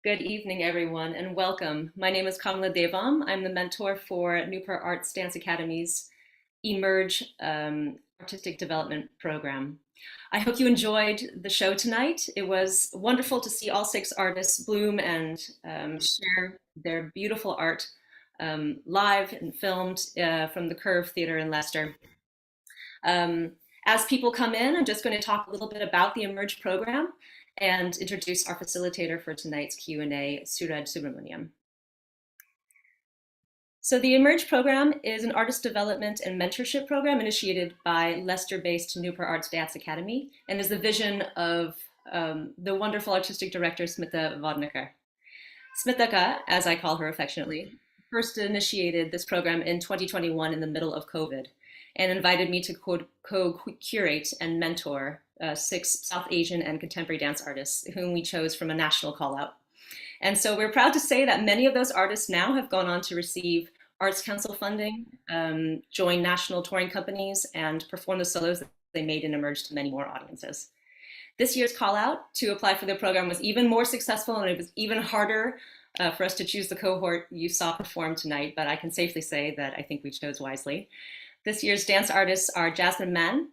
Good evening, everyone, and welcome. My name is Kamala Devam. I'm the mentor for Nupur Arts Dance Academy's Emerge Artistic Development Program. I hope you enjoyed the show tonight. It was wonderful to see all six artists bloom and share their beautiful art live and filmed from the Curve Theatre in Leicester. As people come in, I'm just going to talk a little bit about the Emerge program and introduce our facilitator for tonight's Q&A, Sooraj Subramaniam. So the Emerge program is an artist development and mentorship program initiated by Leicester-based Nupur Arts Dance Academy and is the vision of the wonderful artistic director Smita Vodnikar. Smitaka, as I call her affectionately, first initiated this program in 2021 in the middle of COVID and invited me to co-curate and mentor six South Asian and contemporary dance artists whom we chose from a national call out. And so we're proud to say that many of those artists now have gone on to receive Arts Council funding, join national touring companies, and perform the solos that they made and emerge to many more audiences. This year's call out to apply for the program was even more successful, and it was even harder for us to choose the cohort you saw perform tonight, but I can safely say that I think we chose wisely. This year's dance artists are Jasmine Mann,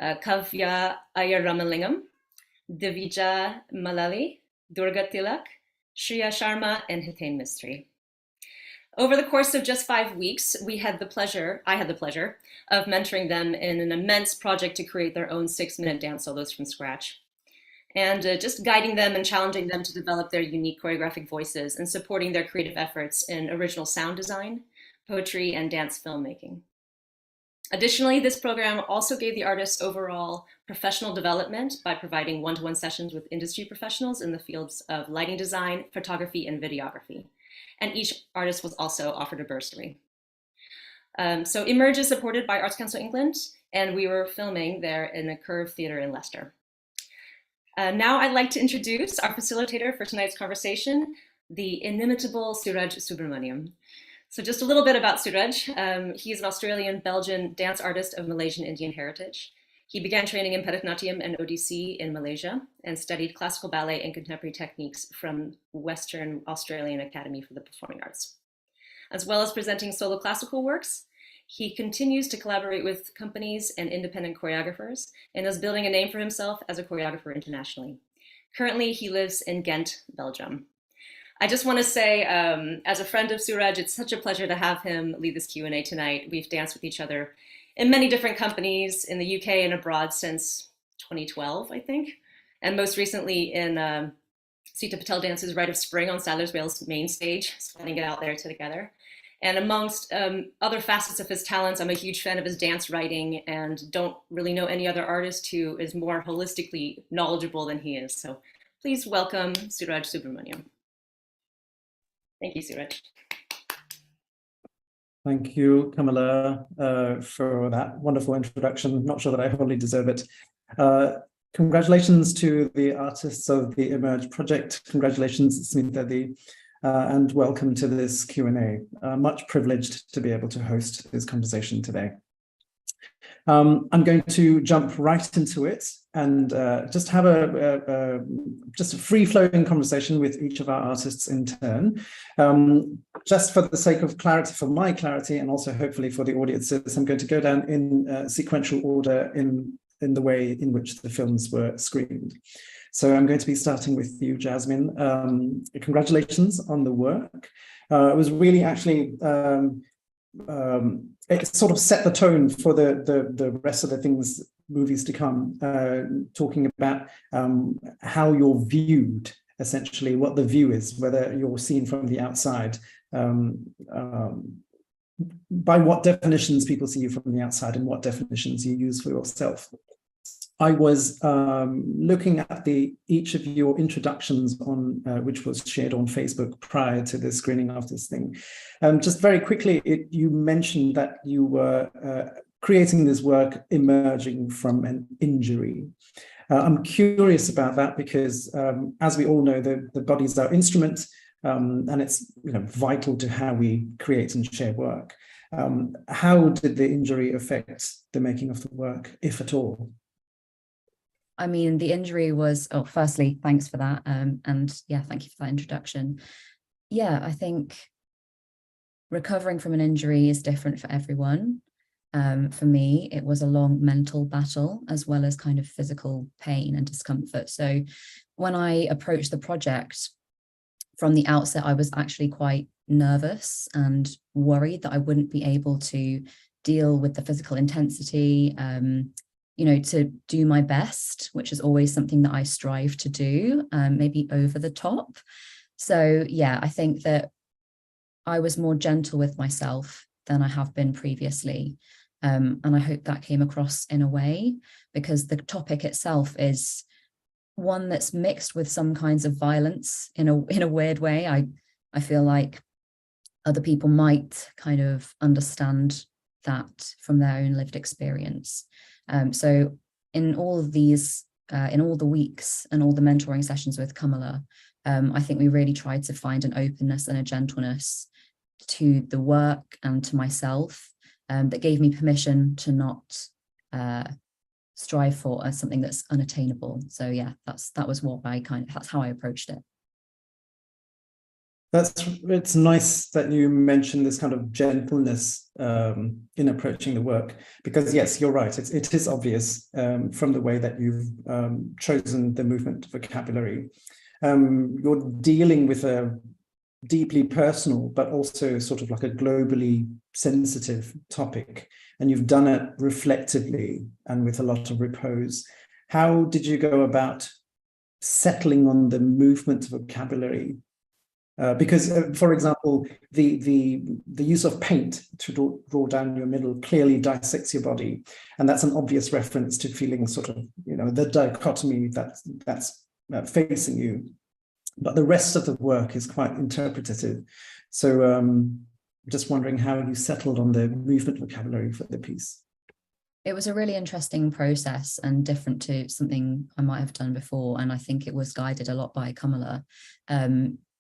Kavya Ayaramalingam, Divija Malali, Durga Tilak, Shriya Sharma, and Hiten Mistry. Over the course of just 5 weeks, I had the pleasure of mentoring them in an immense project to create their own 6-minute dance solos from scratch. And just guiding them and challenging them to develop their unique choreographic voices and supporting their creative efforts in original sound design, poetry, and dance filmmaking. Additionally, this program also gave the artists overall professional development by providing one-to-one sessions with industry professionals in the fields of lighting design, photography, and videography. And each artist was also offered a bursary. So Emerge is supported by Arts Council England, and we were filming there in the Curve Theatre in Leicester. Now I'd like to introduce our facilitator for tonight's conversation, the inimitable Sooraj Subramaniam. So just a little bit about Sooraj. He's an Australian-Belgian dance artist of Malaysian Indian heritage. He began training in Bharatanatyam and ODC in Malaysia and studied classical ballet and contemporary techniques from Western Australian Academy for the Performing Arts. As well as presenting solo classical works, he continues to collaborate with companies and independent choreographers and is building a name for himself as a choreographer internationally. Currently, he lives in Ghent, Belgium. I just want to say, as a friend of Sooraj, it's such a pleasure to have him lead this Q&A tonight. We've danced with each other in many different companies in the UK and abroad since 2012, I think. And most recently in Sita Patel Dance's Rite of Spring on Sadler's Wells main stage, sweating it out there together. And amongst other facets of his talents, I'm a huge fan of his dance writing and don't really know any other artist who is more holistically knowledgeable than he is. So please welcome Sooraj Subramaniam. Thank you, Sooraj. Thank you, Kamala, for that wonderful introduction. Not sure that I wholly deserve it. Congratulations to the artists of the Emerge project. Congratulations, Smita, and welcome to this Q&A. Much privileged to be able to host this conversation today. I'm going to jump right into it and just have a free-flowing conversation with each of our artists in turn. Just for the sake of clarity, for my clarity, and also hopefully for the audiences, I'm going to go down in sequential order in the way in which the films were screened. So I'm going to be starting with you, Jasmine. Congratulations on the work. It was really actually it sort of set the tone for the rest of the movies to come, talking about how you're viewed, essentially, what the view is, whether you're seen from the outside, by what definitions people see you from the outside and what definitions you use for yourself. I was looking at each of your introductions on which was shared on Facebook prior to the screening of this thing. Just very quickly, you mentioned that you were creating this work emerging from an injury. I'm curious about that because, as we all know, the body is our instrument, and it's vital to how we create and share work. How did the injury affect the making of the work, if at all? I mean, the injury was, oh, firstly, thanks for that. And yeah, thank you for that introduction. Yeah, I think recovering from an injury is different for everyone. For me, it was a long mental battle as well as kind of physical pain and discomfort. So when I approached the project from the outset, I was actually quite nervous and worried that I wouldn't be able to deal with the physical intensity, to do my best, which is always something that I strive to do, maybe over the top. So yeah, I think that I was more gentle with myself than I have been previously. And I hope that came across in a way, because the topic itself is one that's mixed with some kinds of violence in a weird way. I feel like other people might kind of understand that from their own lived experience. So in all of these, in all the weeks and all the mentoring sessions with Kamala, I think we really tried to find an openness and a gentleness to the work and to myself, that gave me permission to not strive for as something that's unattainable. So yeah, that's how I approached it. It's nice that you mentioned this kind of gentleness in approaching the work, because yes, you're right. It is obvious from the way that you've chosen the movement vocabulary. You're dealing with a deeply personal, but also sort of like a globally sensitive topic, and you've done it reflectively and with a lot of repose. How did you go about settling on the movement vocabulary? Because, for example, the use of paint to draw down your middle clearly dissects your body, and that's an obvious reference to feeling sort of, the dichotomy that's facing you. But the rest of the work is quite interpretative. So just wondering how you settled on the movement vocabulary for the piece. It was a really interesting process and different to something I might have done before. And I think it was guided a lot by Kamala.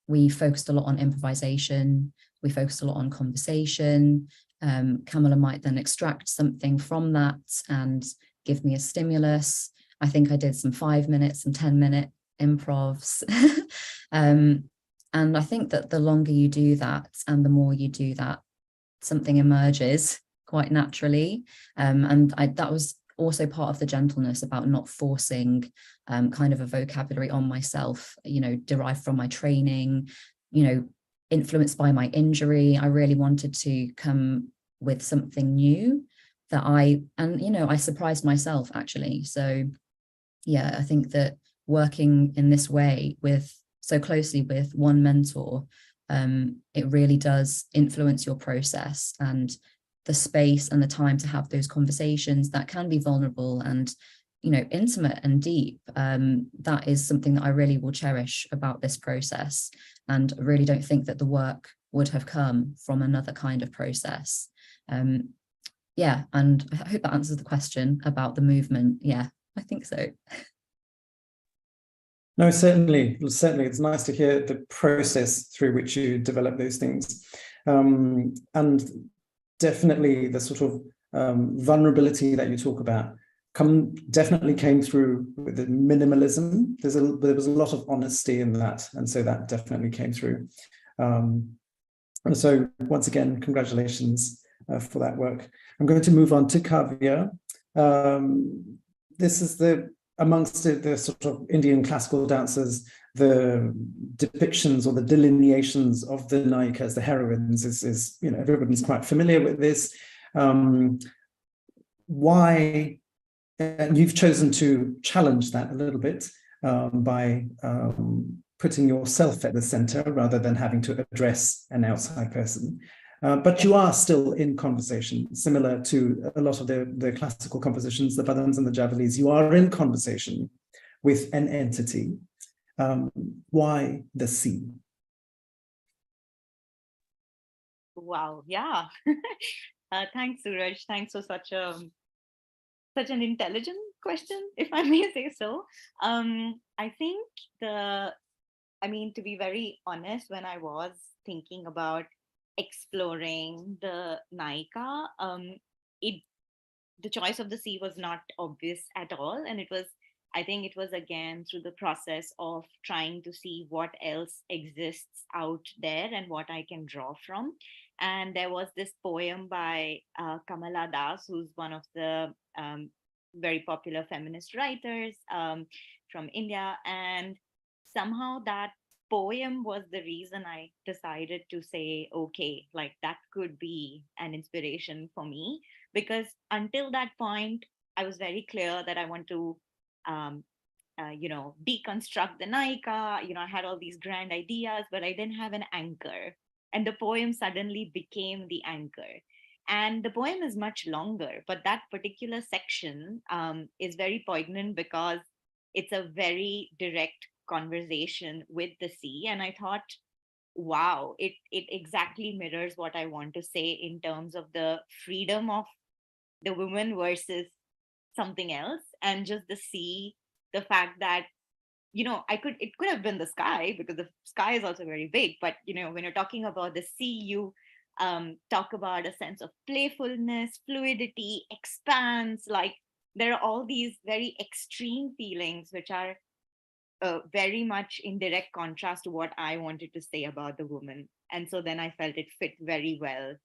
We focused a lot on improvisation. We focused a lot on conversation. Kamala might then extract something from that and give me a stimulus. I think I did some 5 minutes and 10-minute improvs. And I think that the longer you do that and the more you do that, something emerges quite naturally. And that was also part of the gentleness about not forcing kind of a vocabulary on myself, derived from my training, influenced by my injury. I really wanted to come with something new that I surprised myself actually. So yeah, I think that working in this way so closely with one mentor, it really does influence your process, and the space and the time to have those conversations that can be vulnerable and intimate and deep. That is something that I really will cherish about this process, and I really don't think that the work would have come from another kind of process. Yeah, and I hope that answers the question about the movement. Yeah, I think so. No, certainly. It's nice to hear the process through which you develop those things. And definitely the sort of vulnerability that you talk about definitely came through with the minimalism. There was a lot of honesty in that, and so that definitely came through. And so once again, congratulations for that work. I'm going to move on to Kavya. This is amongst the sort of Indian classical dancers, the depictions or the delineations of the nayikas, the heroines, is everybody's quite familiar with this. Why? And you've chosen to challenge that a little bit by putting yourself at the center rather than having to address an outside person. But you are still in conversation, similar to a lot of the classical compositions, the Padans and the Javalis. You are in conversation with an entity. Why the sea? Wow, yeah. Thanks, Sooraj. Thanks for such an intelligent question, if I may say so. I think to be very honest, when I was thinking about exploring the Nayika, the choice of the sea was not obvious at all, and it was I think it was again through the process of trying to see what else exists out there and what I can draw from. And there was this poem by Kamala Das, who's one of the very popular feminist writers from India. And somehow that poem was the reason I decided to say, okay, like that could be an inspiration for me. Because until that point, I was very clear that I want to um, deconstruct the Naika. I had all these grand ideas, but I didn't have an anchor. And the poem suddenly became the anchor. And the poem is much longer, but that particular section is very poignant because it's a very direct conversation with the sea. And I thought, wow, it exactly mirrors what I want to say in terms of the freedom of the woman versus something else, and just the sea, the fact that it could have been the sky, because the sky is also very big, but when you're talking about the sea, you talk about a sense of playfulness, fluidity, expanse. Like there are all these very extreme feelings which are very much in direct contrast to what I wanted to say about the woman. And so then I felt it fit very well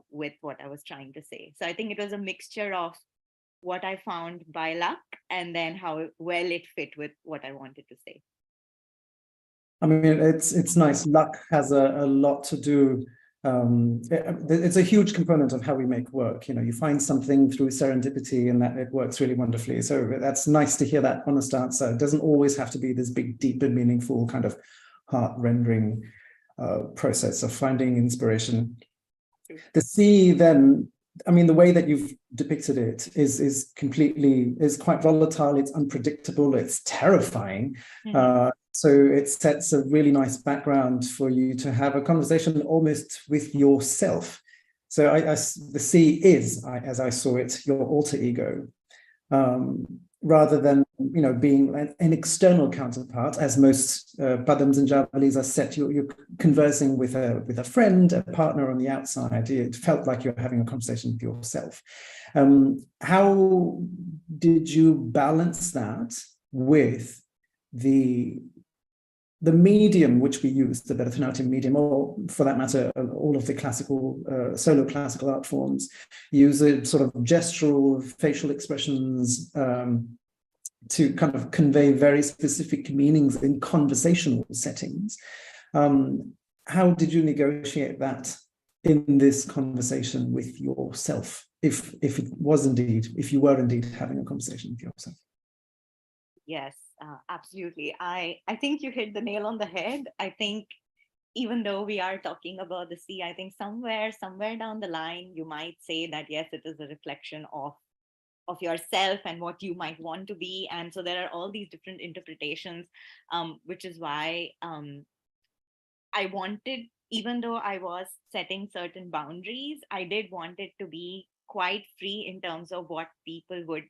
with what I was trying to say. So I think it was a mixture of what I found by luck and then how well it fit with what I wanted to say. I mean, it's nice. Luck has a lot to do. It's a huge component of how we make work. You find something through serendipity and that it works really wonderfully. So that's nice to hear that honest answer. It doesn't always have to be this big, deep and meaningful kind of heart-rendering process of finding inspiration. The sea then, I mean, the way that you've depicted it is quite volatile, it's unpredictable, it's terrifying. Mm-hmm. So it sets a really nice background for you to have a conversation almost with yourself. So the sea is, as I saw it, your alter ego, rather than being an external counterpart, as most Padams and Javalis are set. You're conversing with a friend, a partner on the outside. It felt like you're having a conversation with yourself. How did you balance that with the medium which we use, the Bharatanatyam medium, or for that matter, all of the classical, solo classical art forms, use a sort of gestural facial expressions to kind of convey very specific meanings in conversational settings. How did you negotiate that in this conversation with yourself, if you were indeed having a conversation with yourself? Yes. Absolutely. I think you hit the nail on the head. I think even though we are talking about the sea, I think somewhere down the line, you might say that, yes, it is a reflection of yourself and what you might want to be. And so there are all these different interpretations, which is why I wanted, even though I was setting certain boundaries, I did want it to be quite free in terms of what people would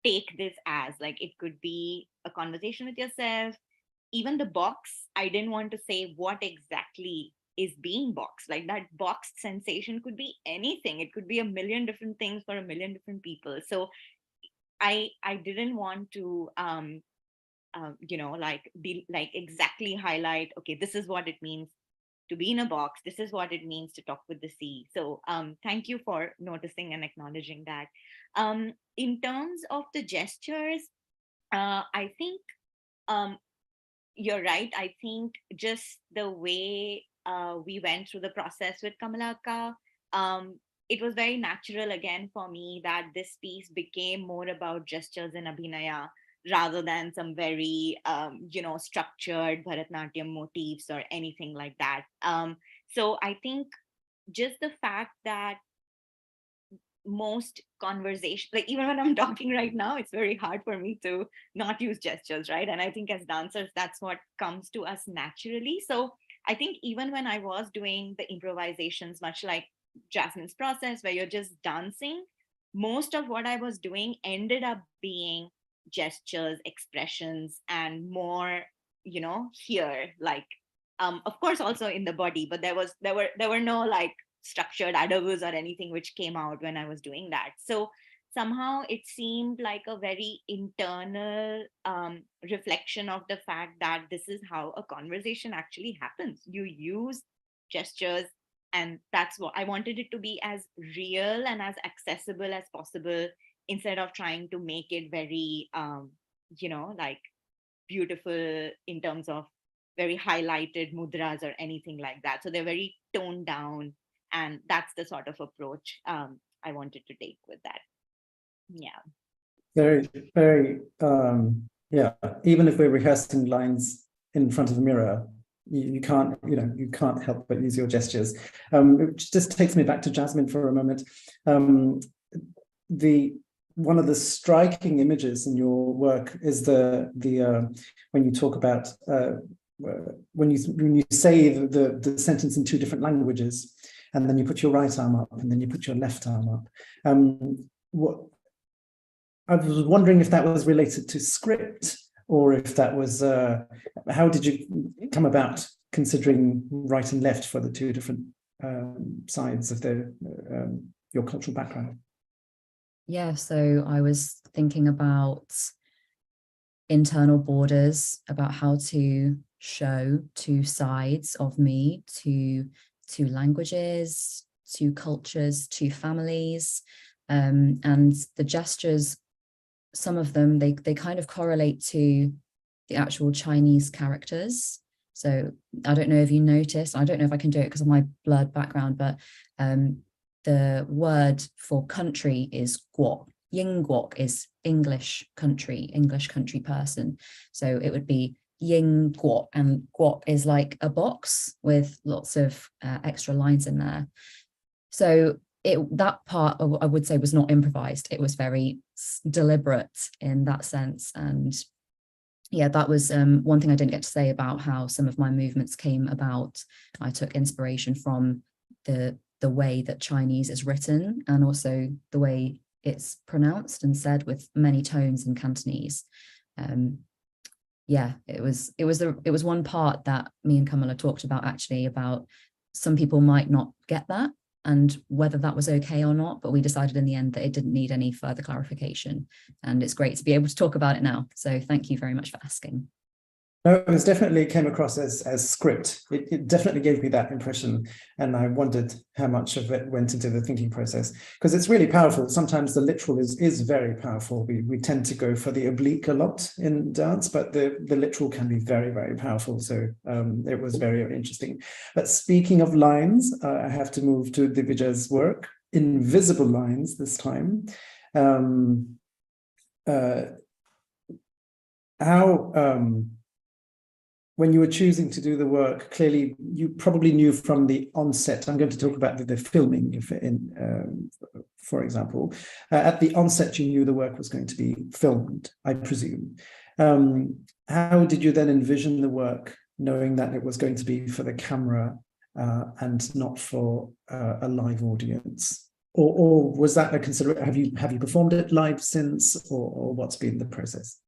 take this as. Like it could be a conversation with yourself. Even the box, I didn't want to say what exactly is being boxed. Like that boxed sensation could be anything. It could be a million different things for a million different people. So I didn't want to like exactly highlight, okay, this is what it means to be in a box, this is what it means to talk with the sea. So thank you for noticing and acknowledging that. In terms of the gestures, I think you're right. I think just the way we went through the process with Kamalaka, it was very natural again for me that this piece became more about gestures and abhinaya rather than some very structured Bharatanatyam motifs or anything like that. So I think just the fact that most conversation, like even when I'm talking right now, it's very hard for me to not use gestures, right? And I think as dancers, that's what comes to us naturally. So I think even when I was doing the improvisations, much like Jasmine's process where you're just dancing, most of what I was doing ended up being gestures, expressions, and more here, like of course also in the body, but there were no like structured adavus or anything which came out when I was doing that. So somehow it seemed like a very internal reflection of the fact that this is how a conversation actually happens. You use gestures, and that's what I wanted it to be, as real and as accessible as possible, instead of trying to make it very, like beautiful in terms of very highlighted mudras or anything like that. So they're very toned down, and that's the sort of approach I wanted to take with that. Yeah. Very, very, yeah. Even if we're rehearsing lines in front of a mirror, you can't, you can't help but use your gestures. Which just takes me back to Jasmine for a moment. One of the striking images in your work is when you talk about when you say the sentence in two different languages, and then you put your right arm up, and then you put your left arm up. I was wondering if that was related to script, or if that was, how did you come about considering right and left for the two different sides of your cultural background? Yeah, so I was thinking about internal borders, about how to show two sides of me to languages, to cultures, to families, and the gestures, some of them, they kind of correlate to the actual Chinese characters. So I don't know if you noticed, I don't know if I can do it because of my blurred background, but the word for country is guo. Ying guo is English country person. So it would be Ying guo, and guo is like a box with lots of extra lines in there. So that part, I would say, was not improvised. It was very deliberate in that sense. And yeah, that was one thing I didn't get to say about how some of my movements came about. I took inspiration from the way that Chinese is written, and also the way it's pronounced and said with many tones in Cantonese. Yeah, it was one part that me and Kamala talked about, actually, about some people might not get that, and whether that was okay or not, but we decided in the end that it didn't need any further clarification. And it's great to be able to talk about it now. So thank you very much for asking. No, it was definitely came across as script. It definitely gave me that impression. And I wondered how much of it went into the thinking process, because it's really powerful. Sometimes the literal is very powerful. We tend to go for the oblique a lot in dance, but the literal can be very, very powerful. So it was very, very interesting. But speaking of lines, I have to move to Divya's work, Invisible Lines this time. When you were choosing to do the work, clearly you probably knew from the onset. I'm going to talk about the filming, for example. At the onset, you knew the work was going to be filmed, I presume. How did you then envision the work, knowing that it was going to be for the camera and not for a live audience? Or was that a consideration? Have you performed it live since, or what's been the process?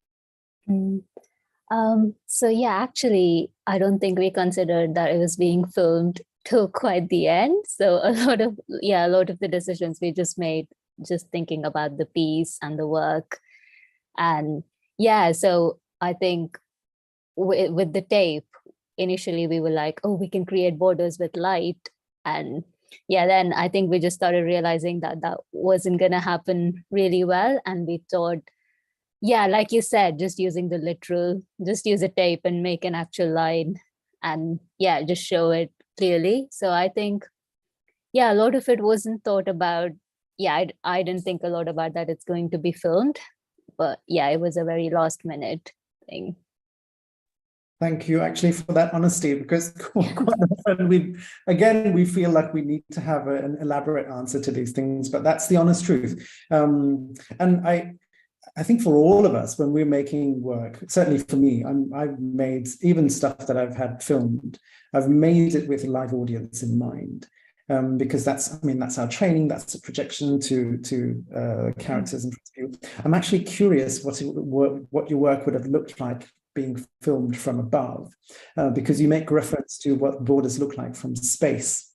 So yeah, actually, I don't think we considered that it was being filmed till quite the end. So a lot of the decisions we just made, just thinking about the piece and the work. And yeah, so I think with the tape, initially we were like, oh, we can create borders with light. And yeah, then I think we just started realizing that that wasn't going to happen really well. And we thought, yeah, like you said, just using the literal, just use a tape and make an actual line, and yeah, just show it clearly. So I think, yeah, a lot of it wasn't thought about. Yeah, I didn't think a lot about that it's going to be filmed, but yeah, it was a very last minute thing. Thank you, actually, for that honesty, because quite often we feel like we need to have an elaborate answer to these things, but that's the honest truth. And I think for all of us, when we're making work, certainly for me, I've made even stuff that I've had filmed, I've made it with a live audience in mind, because that's our training, that's a projection to characters in front of you. I'm actually curious what your work would have looked like being filmed from above, because you make reference to what borders look like from space.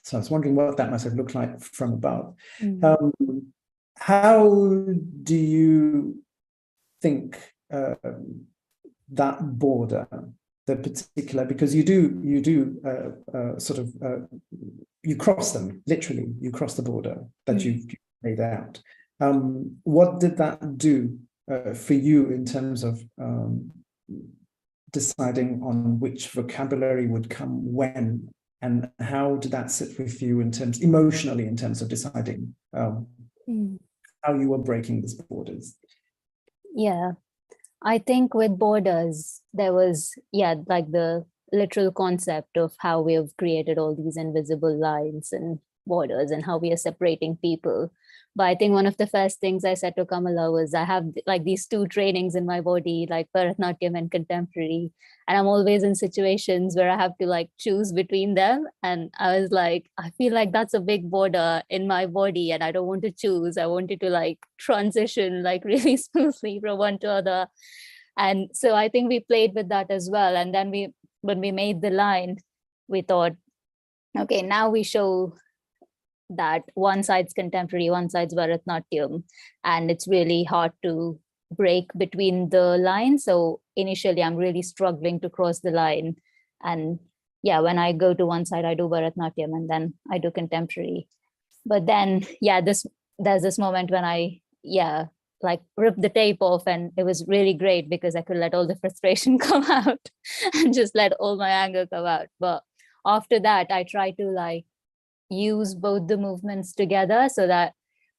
So I was wondering what that must have looked like from above. how do you think that border, the particular, because you do you cross them, literally, you cross the border that you've laid out. What did that do for you in terms of deciding on which vocabulary would come when, and how did that sit with you in terms, emotionally, in terms of deciding how you were breaking these borders? Yeah, I think with borders, there was, like the literal concept of how we have created all these invisible lines and borders and how we are separating people. But I think one of the first things I said to Kamala was, I have like these two trainings in my body, like Bharatanatyam and contemporary, and I'm always in situations where I have to like choose between them. And I was like, I feel like that's a big border in my body and I don't want to choose. I wanted to like transition like really smoothly from one to other. And so I think we played with that as well. And then when we made the line, we thought, okay, now we show that one side's contemporary, one side's Bharatanatyam, and it's really hard to break between the lines. So initially, I'm really struggling to cross the line. And yeah, when I go to one side, I do Bharatanatyam and then I do contemporary. But then, there's this moment when I, like ripped the tape off, and it was really great because I could let all the frustration come out and just let all my anger come out. But after that, I try to like use both the movements together so that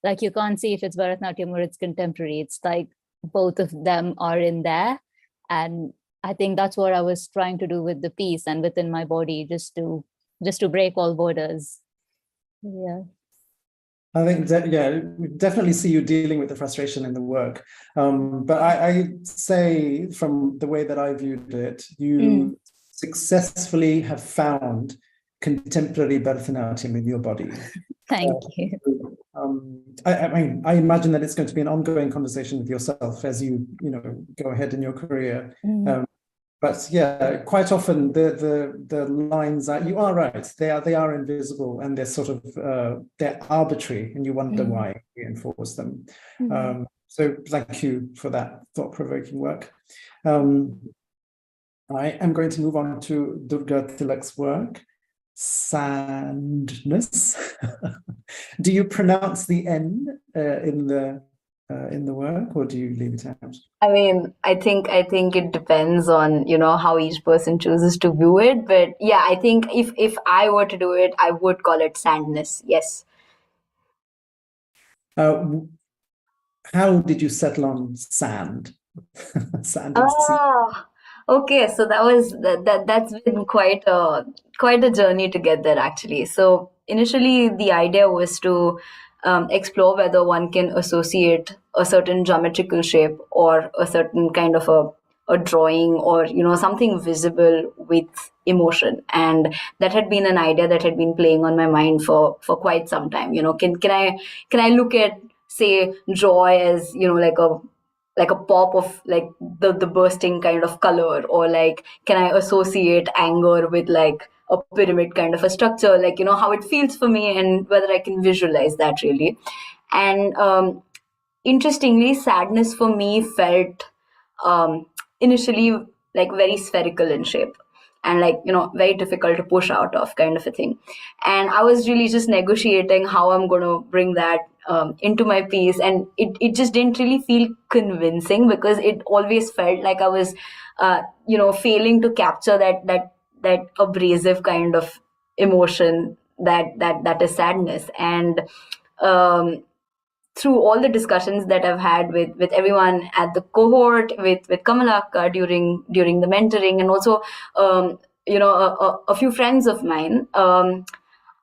like you can't see if it's Bharatanatyam or it's contemporary. It's like both of them are in there. And I think that's what I was trying to do with the piece and within my body, just to break all borders. Yeah. I think that, we definitely see you dealing with the frustration in the work. But I say, from the way that I viewed it, you successfully have found contemporary Bharatanatyam in your body. Thank you. I mean, I imagine that it's going to be an ongoing conversation with yourself as you go ahead in your career. But quite often the lines are, you are right, they are invisible, and they're sort of they're arbitrary, and you wonder why you enforce them. So thank you for that thought-provoking work. I am going to move on to Durga Tilak's work, Sandness. Do you pronounce the N in the work, or do you leave it out? I mean, I think it depends on how each person chooses to view it. But yeah, I think if I were to do it, I would call it Sandness. Yes. How did you settle on sand? Sand and sea. Okay. So that's been quite a journey to get there, actually. So initially, the idea was to explore whether one can associate a certain geometrical shape or a certain kind of a drawing or something visible with emotion. And that had been an idea that had been playing on my mind for quite some time. Can I look at, say, joy as like a pop of like the bursting kind of color, or like can I associate anger with like a pyramid kind of a structure, like how it feels for me and whether I can visualize that really. And interestingly, sadness for me felt initially like very spherical in shape and like very difficult to push out of, kind of a thing. And I was really just negotiating how I'm going to bring that into my piece, and it just didn't really feel convincing because it always felt like I was failing to capture that abrasive kind of emotion that is sadness. And through all the discussions that I've had with everyone at the cohort, with Kamalaka during the mentoring, and also a few friends of mine,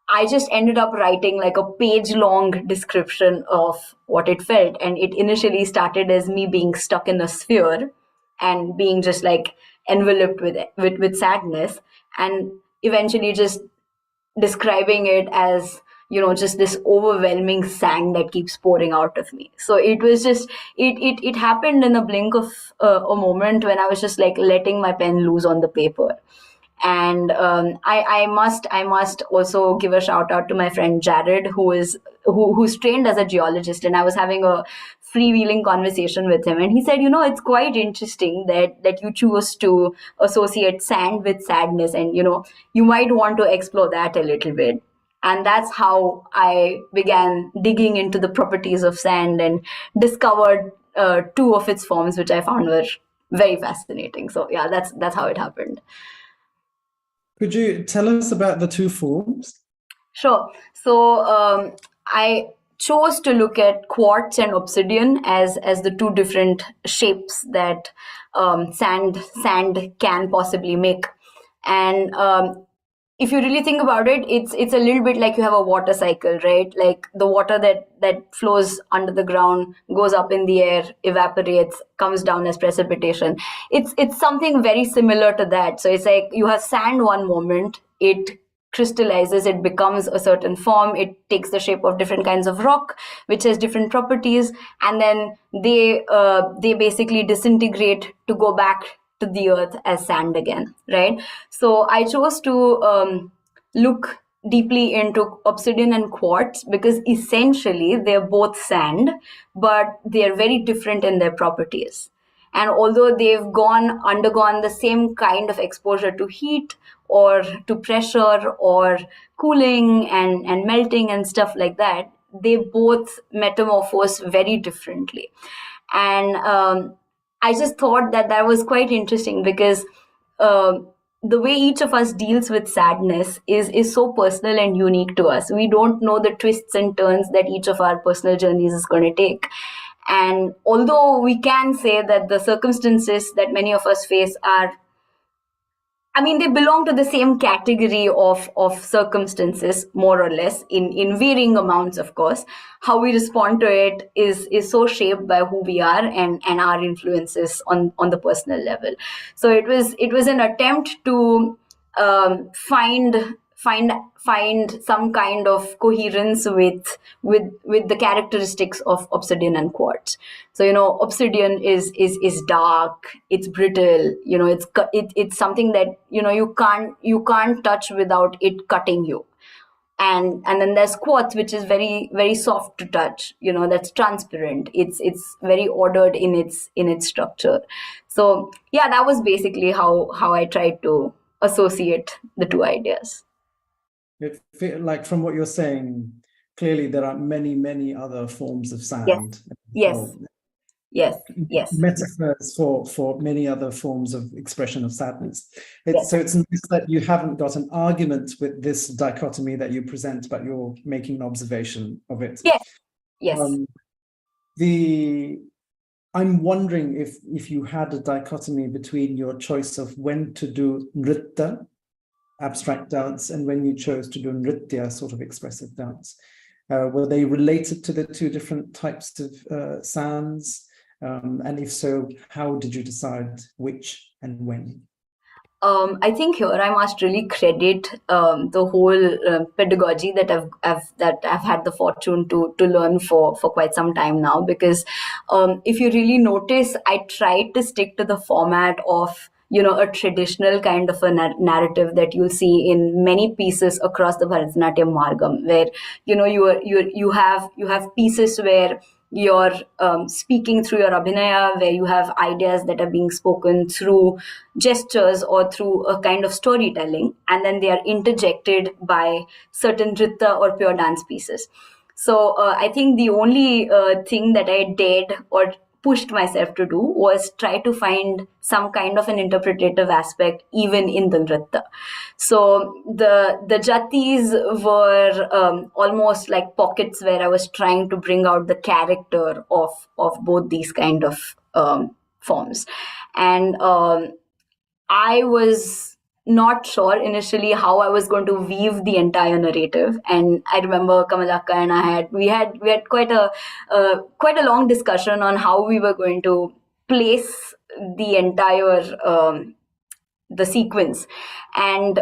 I just ended up writing like a page-long description of what it felt. And it initially started as me being stuck in a sphere and being just like enveloped with sadness, and eventually just describing it as just this overwhelming sand that keeps pouring out of me. So it was just it happened in a blink of a moment when I was just like letting my pen loose on the paper. And I must also give a shout out to my friend Jared, who's trained as a geologist, and I was having a freewheeling conversation with him, and he said, it's quite interesting that you choose to associate sand with sadness, and you might want to explore that a little bit. And that's how I began digging into the properties of sand and discovered two of its forms, which I found were very fascinating. So yeah, that's how it happened. Could you tell us about the two forms? Sure. So I chose to look at quartz and obsidian as the two different shapes that sand can possibly make. And if you really think about it, it's a little bit like you have a water cycle, right? Like the water that flows under the ground, goes up in the air, evaporates, comes down as precipitation. It's something very similar to that. So it's like you have sand one moment, it crystallizes, it becomes a certain form, it takes the shape of different kinds of rock, which has different properties, and then they basically disintegrate to go back to the earth as sand again, right? So I chose to look deeply into obsidian and quartz because essentially they're both sand, but they're very different in their properties. And although they've undergone the same kind of exposure to heat or to pressure or cooling and melting and stuff like that, they both metamorphose very differently. And I just thought that was quite interesting because the way each of us deals with sadness is so personal and unique to us. We don't know the twists and turns that each of our personal journeys is going to take. And although we can say that the circumstances that many of us face they belong to the same category of circumstances, more or less, in varying amounts, of course. How we respond to it is so shaped by who we are and our influences on the personal level. So it was an attempt to find some kind of coherence with the characteristics of obsidian and quartz. So obsidian is dark, it's brittle, it's something that you can't touch without it cutting you. And then there's quartz, which is very, very soft to touch, that's transparent, it's very ordered in its structure. So yeah, that was basically how I tried to associate the two ideas. It feel like from what you're saying, clearly there are many other forms of sand. Yes. Metaphors for many other forms of expression of sadness. Yes. So it's nice that you haven't got an argument with this dichotomy that you present, but you're making an observation of it. Yes. I'm wondering if you had a dichotomy between your choice of when to do nritta, abstract dance, and when you chose to do nritya, sort of expressive dance. Were they related to the two different types of sands? And if so, how did you decide which and when? I think here I must really credit the whole pedagogy that I've had the fortune to learn for quite some time now. Because if you really notice, I tried to stick to the format of a traditional kind of a narrative that you'll see in many pieces across the Bharatanatyam Margam, where you have pieces where you're speaking through your abhinaya, where you have ideas that are being spoken through gestures or through a kind of storytelling, and then they are interjected by certain nritta or pure dance pieces. So I think the only thing that I did or pushed myself to do was try to find some kind of an interpretative aspect even in the nritta. So the jatis were almost like pockets where I was trying to bring out the character of both these kind of forms. And I was not sure initially how I was going to weave the entire narrative. And I remember Kamalaka and we had quite a long discussion on how we were going to place the entire the sequence. And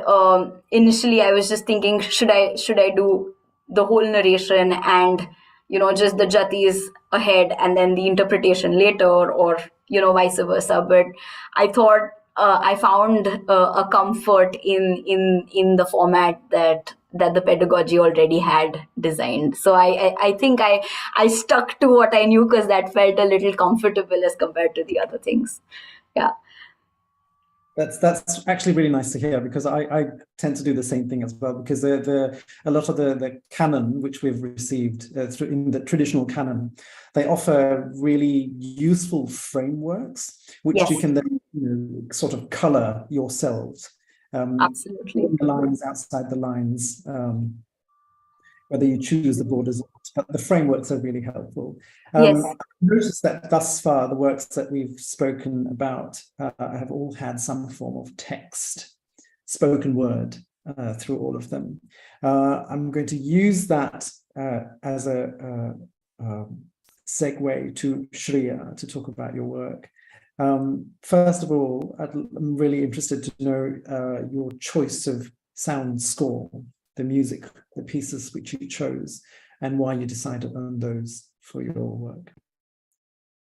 initially I was just thinking, should I do the whole narration and just the jatis ahead and then the interpretation later, or vice versa. But I thought I found a comfort in the format that the pedagogy already had designed. So I think I stuck to what I knew because that felt a little comfortable as compared to the other things. Yeah. That's actually really nice to hear, because I tend to do the same thing as well, because a lot of the canon which we've received through in the traditional canon, they offer really useful frameworks which Yes. you can then sort of color yourselves. Absolutely. The lines, outside the lines, whether you choose the borders or not, but the frameworks are really helpful. Yes. I've noticed that thus far, the works that we've spoken about have all had some form of text, spoken word, through all of them. I'm going to use that as a segue to Shreya to talk about your work. First of all, I'm really interested to know your choice of sound score, the music, the pieces which you chose, and why you decided on those for your work.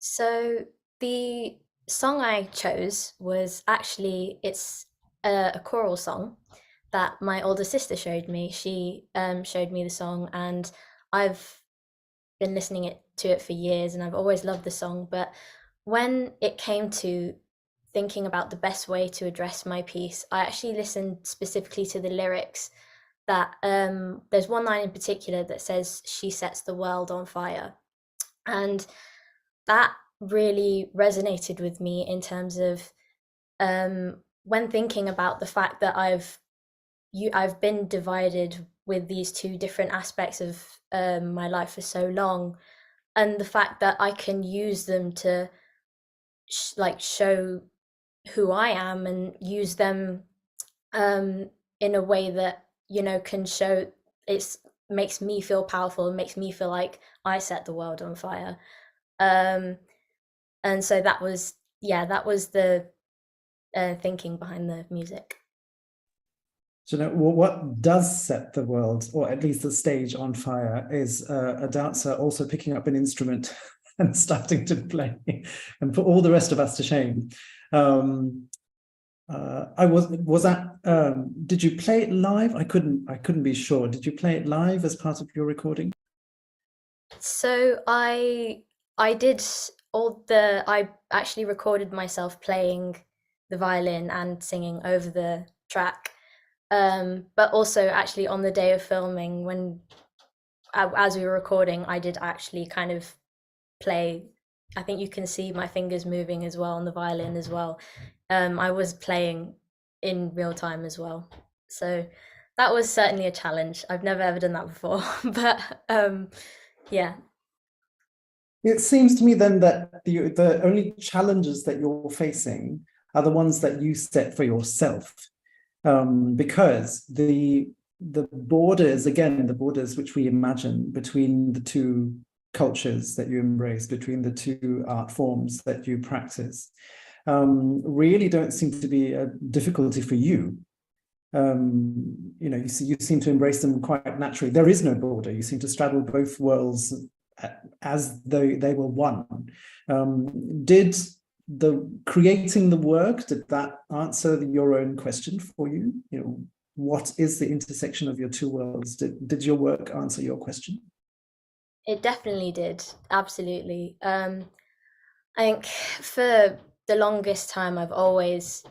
So the song I chose was actually, it's a choral song that my older sister showed me. She showed me the song, and I've been listening to it for years, and I've always loved the song. But when it came to thinking about the best way to address my piece, I actually listened specifically to the lyrics. That there's one line in particular that says, "She sets the world on fire," and that really resonated with me in terms of when thinking about the fact that I've been divided with these two different aspects of my life for so long, and the fact that I can use them to show who I am and use them in a way that can show it's makes me feel powerful and makes me feel like I set the world on fire. And so that was the thinking behind the music. So what does set the world, or at least the stage, on fire is a dancer also picking up an instrument and starting to play and put all the rest of us to shame. Did you play it live? I couldn't be sure. Did you play it live as part of your recording? So I actually recorded myself playing the violin and singing over the track. But also actually on the day of filming, when as we were recording, I did actually kind of play. I think you can see my fingers moving as well on the violin as well. I was playing in real time as well. So that was certainly a challenge. I've never ever done that before, but yeah. It seems to me then that the only challenges that you're facing are the ones that you set for yourself, because the borders, again, the borders which we imagine between the two cultures that you embrace, between the two art forms that you practice, really don't seem to be a difficulty for you. You seem to embrace them quite naturally. There is no border. You seem to straddle both worlds as though they were one. Did the creating the work, did that answer your own question for you? What is the intersection of your two worlds? Did your work answer your question? It definitely did. Absolutely. I think for the longest time, I've always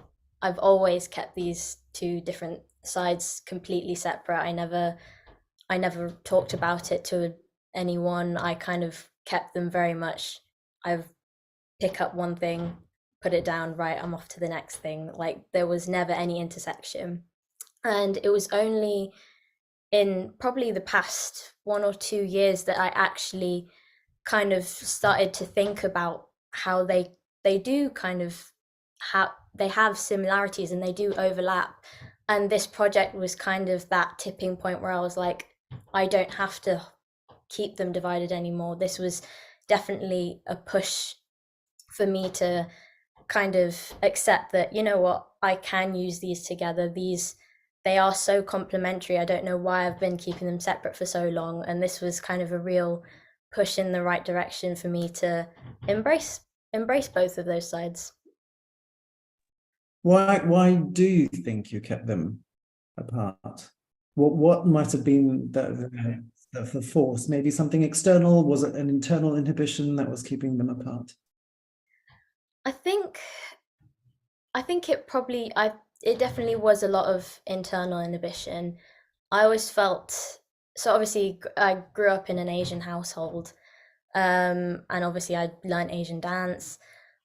kept these two different sides completely separate. I never talked about it to anyone. I kind of kept them very much. I've pick up one thing, put it down, right, I'm off to the next thing. Like there was never any intersection. And it was only in probably the past 1 or 2 years that I actually kind of started to think about how they do kind of they have similarities and they do overlap. And this project was kind of that tipping point where I was like, I don't have to keep them divided anymore. This was definitely a push for me to kind of accept that, you know what, I can use these together. They are so complementary. I don't know why I've been keeping them separate for so long. And this was kind of a real push in the right direction for me to embrace both of those sides. Why do you think you kept them apart? What might have been the force? Maybe something external? Was it an internal inhibition that was keeping them apart? I think it definitely was a lot of internal inhibition. I always felt, so obviously I grew up in an Asian household, and obviously I learned Asian dance.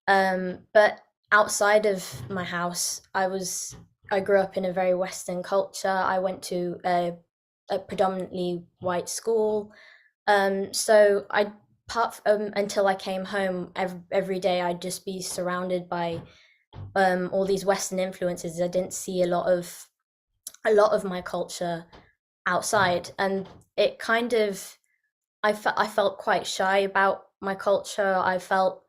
But outside of my house, I grew up in a very Western culture. I went to a predominantly white school. So until I came home, every day I'd just be surrounded by all these Western influences. I didn't see a lot of my culture outside, and it kind of I felt quite shy about my culture. I felt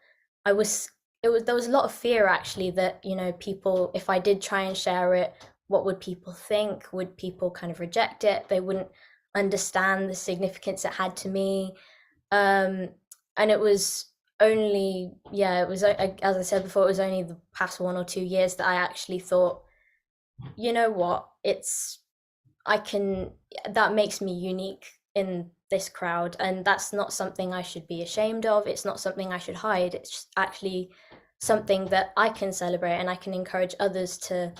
I was it was there was a lot of fear actually that, you know, people, if I did try and share it, what would people think? Would people kind of reject it? They wouldn't understand the significance it had to me. Um, and it was only, yeah, it was, as I said before, it was only the past 1 or 2 years that I actually thought, you know what, that makes me unique in this crowd, and that's not something I should be ashamed of. It's not something I should hide. It's actually something that I can celebrate, and I can encourage others to,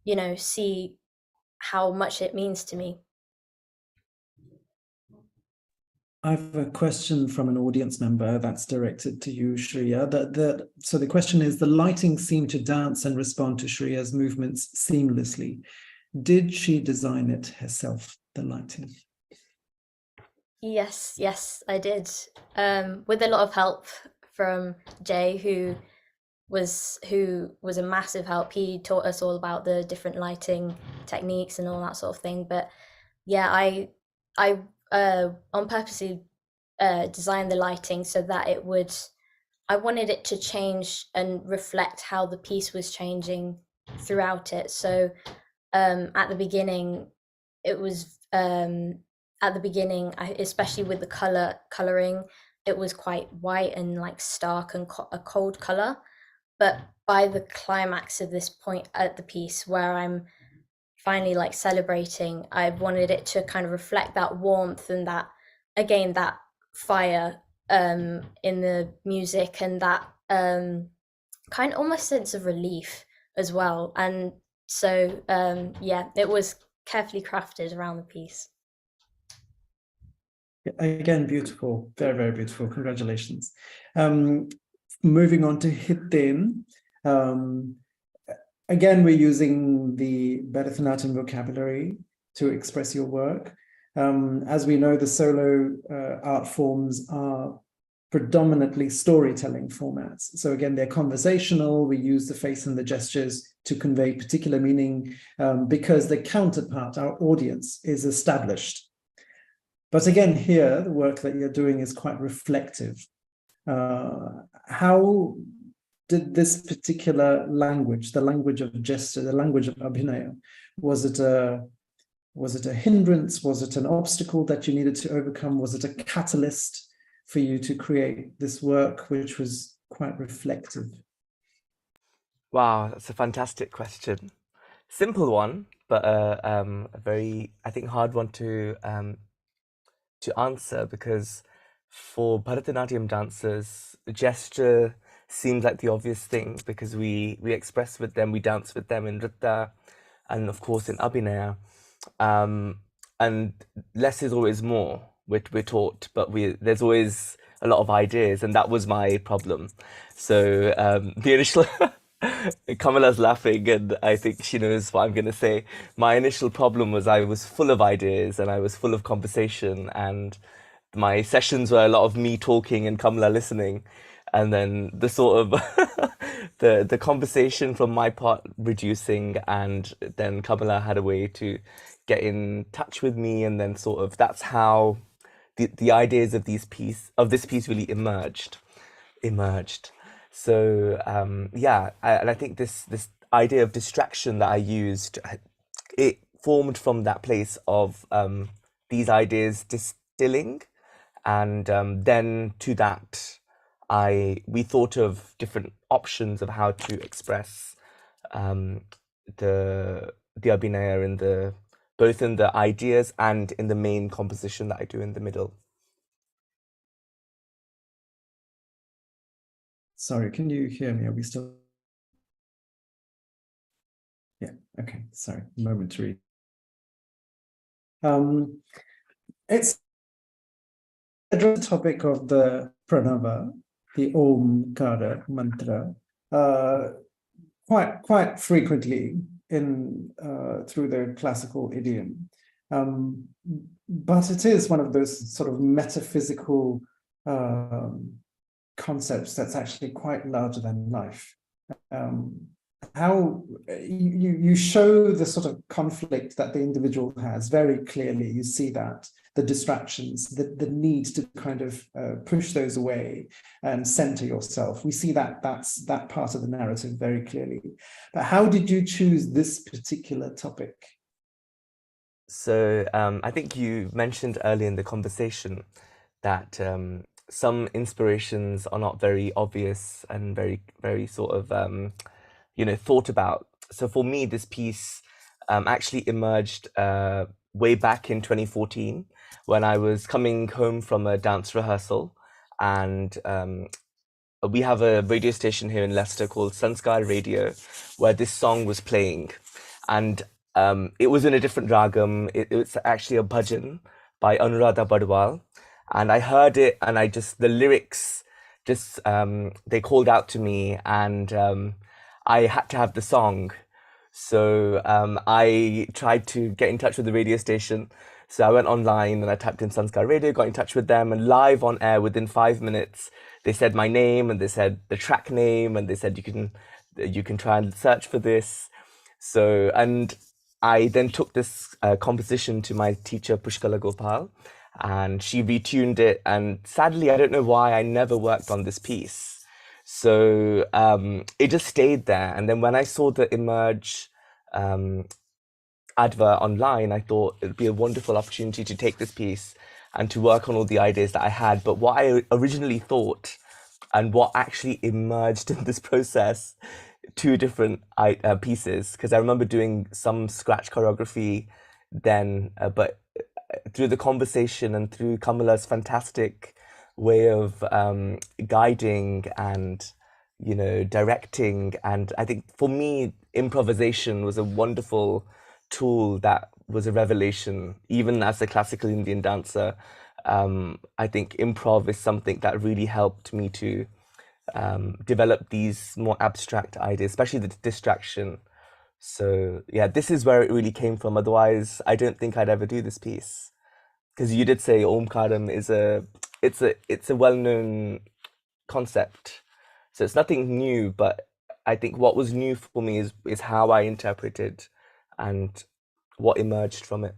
you know, see how much it means to me. I have a question from an audience member that's directed to you, Shreya. So the question is, the lighting seemed to dance and respond to Shreya's movements seamlessly. Did she design it herself, the lighting? Yes, I did. With a lot of help from Jay, who was a massive help. He taught us all about the different lighting techniques and all that sort of thing. But yeah, I on purposely designed the lighting so that I wanted it to change and reflect how the piece was changing throughout it. So at the beginning, it was especially with the coloring, it was quite white and like stark and a cold color. But by the climax of this point at the piece where I'm finally like celebrating, I wanted it to kind of reflect that warmth and that, again, that fire in the music, and that kind of almost sense of relief as well. And so yeah, it was carefully crafted around the piece. Again, beautiful, very, very beautiful. Congratulations. Moving on to Hiten. Again, we're using the Bharatanatyam vocabulary to express your work. As we know, the solo art forms are predominantly storytelling formats. So again, they're conversational. We use the face and the gestures to convey particular meaning because the counterpart, our audience, is established. But again, here, the work that you're doing is quite reflective. How did this particular language, the language of gesture, the language of abhinaya, was it a hindrance? Was it an obstacle that you needed to overcome? Was it a catalyst for you to create this work, which was quite reflective? Wow, that's a fantastic question. Simple one, but a very, I think, hard one to answer, because for Bharatanatyam dancers, gesture seems like the obvious thing, because we express with them, we dance with them in Nritta, and of course in Abhinaya. And less is always more, we're taught, but there's always a lot of ideas, and that was my problem. So the initial Kamala's laughing, and I think she knows what I'm going to say. My initial problem was I was full of ideas and I was full of conversation, and my sessions were a lot of me talking and Kamala listening, and then the sort of the conversation from my part reducing, and then Kamala had a way to get in touch with me, and then sort of that's how the ideas of this piece really emerged. So yeah, and I think this idea of distraction that I used, it formed from that place of these ideas distilling, and then to that we thought of different options of how to express the abhinaya in the both in the ideas and in the main composition that I do in the middle. Sorry, can you hear me? Are we still? Yeah, okay, sorry, momentary. It's the topic of the pranava, the Omkara mantra, quite frequently in through the classical idiom. But it is one of those sort of metaphysical concepts that's actually quite larger than life. How you show the sort of conflict that the individual has very clearly. You see that the distractions, the need to kind of push those away and center yourself. We see that that part of the narrative very clearly. But how did you choose this particular topic? So I think you mentioned earlier in the conversation that some inspirations are not very obvious and very sort of thought about. So for me, this piece actually emerged way back in 2014 when I was coming home from a dance rehearsal, and we have a radio station here in Leicester called Sanskar Radio, where this song was playing, and it was in a different ragam. It's actually a bhajan by Anuradha Badwal, and I heard it, and the lyrics just they called out to me, and I had to have the song. So I tried to get in touch with the radio station. So I went online and I typed in Sanskar Radio, got in touch with them, and live on air within 5 minutes, they said my name and they said the track name, and they said you can try and search for this. So, and I then took this composition to my teacher Pushkala Gopal, and she retuned it. And sadly, I don't know why I never worked on this piece. So it just stayed there. And then when I saw the Emerge advert online, I thought it'd be a wonderful opportunity to take this piece and to work on all the ideas that I had. But what I originally thought and what actually emerged in this process, two different pieces, because I remember doing some scratch choreography then, but through the conversation and through Kamala's fantastic way of guiding and directing, and I think for me improvisation was a wonderful tool that was a revelation. Even as a classical Indian dancer, I think improv is something that really helped me to develop these more abstract ideas, especially the distraction. So yeah, this is where it really came from. Otherwise, I don't think I'd ever do this piece, because you did say Omkaram is it's a well-known concept, so it's nothing new. But I think what was new for me is how I interpreted and what emerged from it.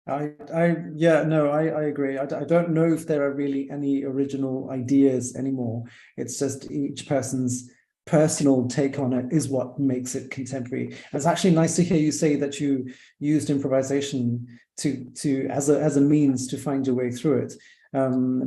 I agree. I don't know if there are really any original ideas anymore. It's just each person's personal take on it is what makes it contemporary. And it's actually nice to hear you say that you used improvisation to as a means to find your way through it.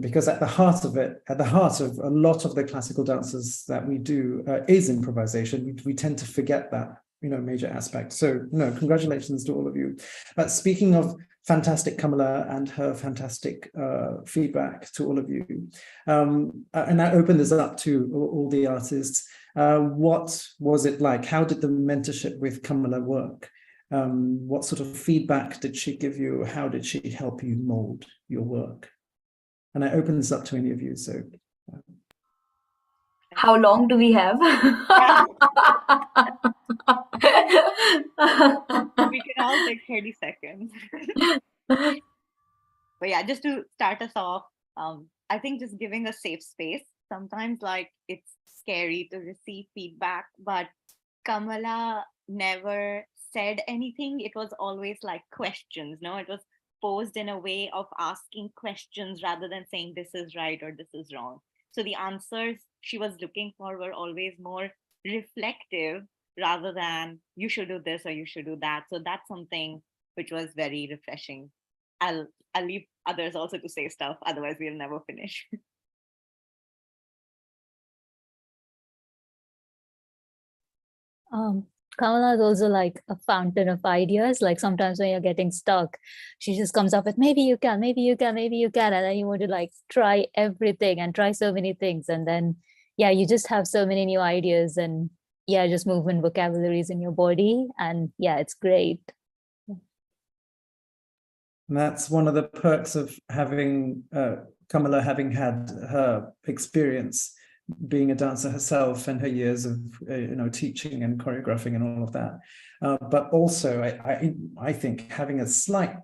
Because at the heart of a lot of the classical dances that we do is improvisation. We tend to forget that major aspect. So no, congratulations to all of you. But speaking of fantastic Kamala and her fantastic feedback to all of you, and I open this up to all the artists. What was it like? How did the mentorship with Kamala work? What sort of feedback did she give you? How did she help you mold your work? And I open this up to any of you. So, how long do we have? We can all take 30 seconds. But yeah, just to start us off, I think just giving a safe space. Sometimes it's scary to receive feedback, but Kamala never said anything. It was always like questions, no? It was posed in a way of asking questions rather than saying this is right or this is wrong. So the answers she was looking for were always more reflective rather than you should do this or you should do that. So that's something which was very refreshing. I'll leave others also to say stuff, otherwise we'll never finish. Kamala is also like a fountain of ideas. Like sometimes when you're getting stuck, she just comes up with maybe you can, maybe you can, maybe you can. And then you want to like try everything and try so many things. And then, yeah, you just have so many new ideas and yeah, just movement vocabularies in your body. And yeah, it's great. And that's one of the perks of having Kamala having had her experience being a dancer herself and her years of teaching and choreographing and all of that. But also, I think having a slight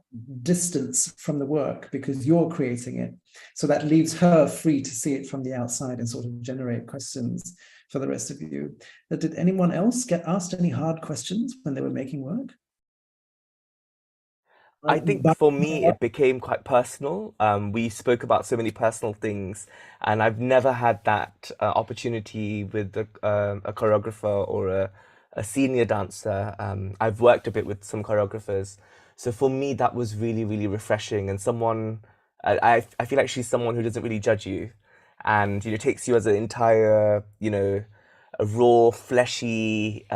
distance from the work because you're creating it, so that leaves her free to see it from the outside and sort of generate questions for the rest of you. Did anyone else get asked any hard questions when they were making work? I think for me, it became quite personal. We spoke about so many personal things, and I've never had that opportunity with a choreographer or a senior dancer. I've worked a bit with some choreographers. So for me, that was really, really refreshing. And someone, I feel like she's someone who doesn't really judge you and, takes you as an entire, a raw, fleshy,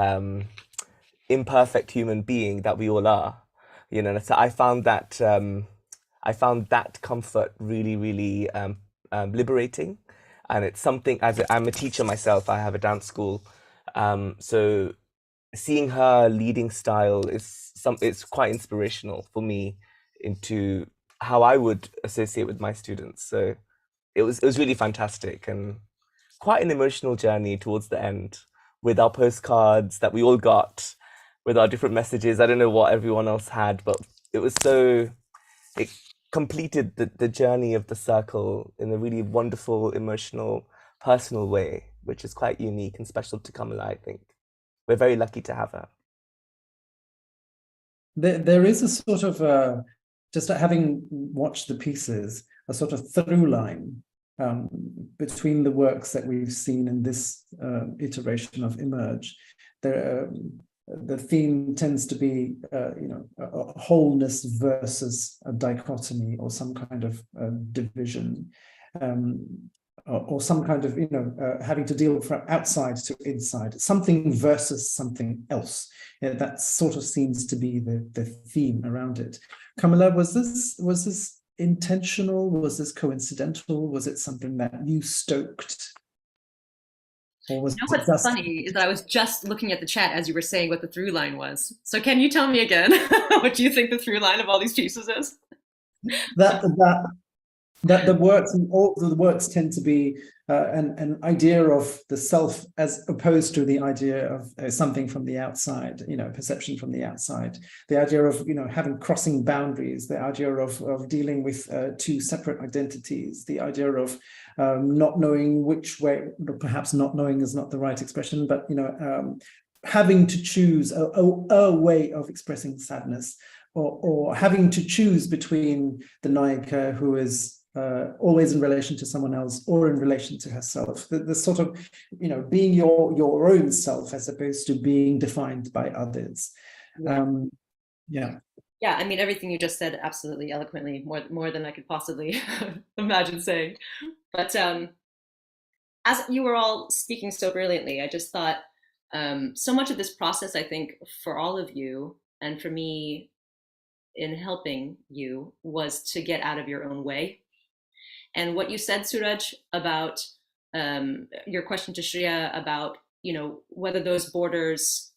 imperfect human being that we all are. So I found that comfort really, really liberating, and it's something. I'm a teacher myself, I have a dance school, so seeing her leading style it's quite inspirational for me into how I would associate with my students. So it was really fantastic and quite an emotional journey towards the end with our postcards that we all got with our different messages. I don't know what everyone else had, but it completed the journey of the circle in a really wonderful, emotional, personal way, which is quite unique and special to Kamala, I think. We're very lucky to have her. There is a sort of, just having watched the pieces, a sort of through line between the works that we've seen in this iteration of Emerge. The theme tends to be, a wholeness versus a dichotomy or some kind of division, or some kind of, having to deal from outside to inside, something versus something else. That sort of seems to be the theme around it. Kamala, was this intentional? Was this coincidental? Was it something that you stoked? Or was what's funny is that I was just looking at the chat as you were saying what the through line was. So can you tell me again what you think the through line of all these pieces is? That the works and all the works tend to be an idea of the self as opposed to the idea of something from the outside, perception from the outside, the idea of having crossing boundaries, the idea of dealing with two separate identities, the idea of not knowing which way, perhaps not knowing is not the right expression, but having to choose a way of expressing sadness, or having to choose between the Nayika, who is always in relation to someone else or in relation to herself, the sort of being your own self as opposed to being defined by others. Yeah, I mean, everything you just said absolutely eloquently, more than I could possibly imagine saying. But as you were all speaking so brilliantly, I just thought so much of this process, I think, for all of you and for me in helping you, was to get out of your own way. And what you said, Sooraj, about your question to Shreya about whether those borders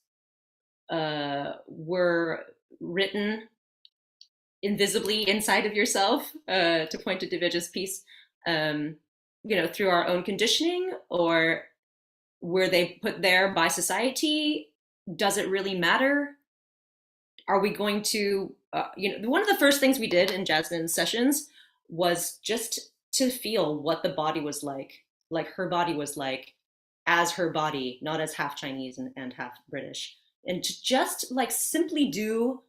were written invisibly inside of yourself, to point to Divya's piece, through our own conditioning, or were they put there by society? Does it really matter? Are we going to, one of the first things we did in Jasmine's sessions was just to feel what the body was like her body was like as her body, not as half Chinese and half British, and to just like simply do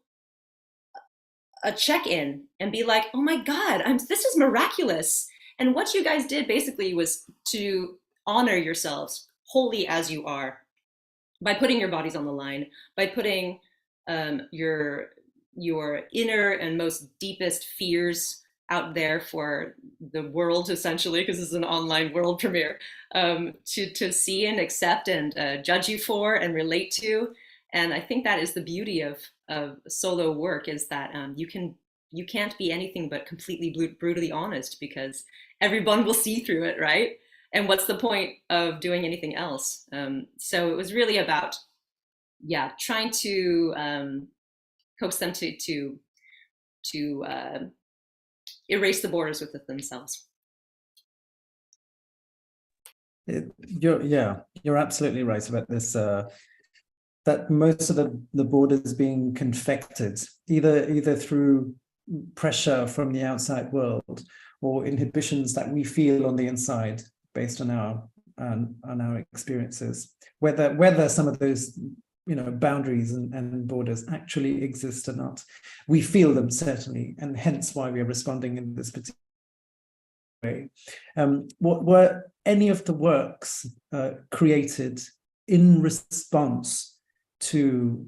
a check-in and be like, oh my God, this is miraculous. And what you guys did basically was to honor yourselves wholly as you are by putting your bodies on the line, by putting your inner and most deepest fears out there for the world, essentially, because this is an online world premiere, to see and accept and judge you for and relate to. And I think that is the beauty of solo work, is that you can't be anything but completely brutally honest, because everyone will see through it, right? And what's the point of doing anything else? So it was really about, yeah, trying to coax them to erase the borders with themselves. You're absolutely right about this. That most of the borders being confected, either through pressure from the outside world or inhibitions that we feel on the inside based on our experiences. Whether some of those boundaries and borders actually exist or not, we feel them certainly, and hence why we are responding in this particular way. What were any of the works created in response to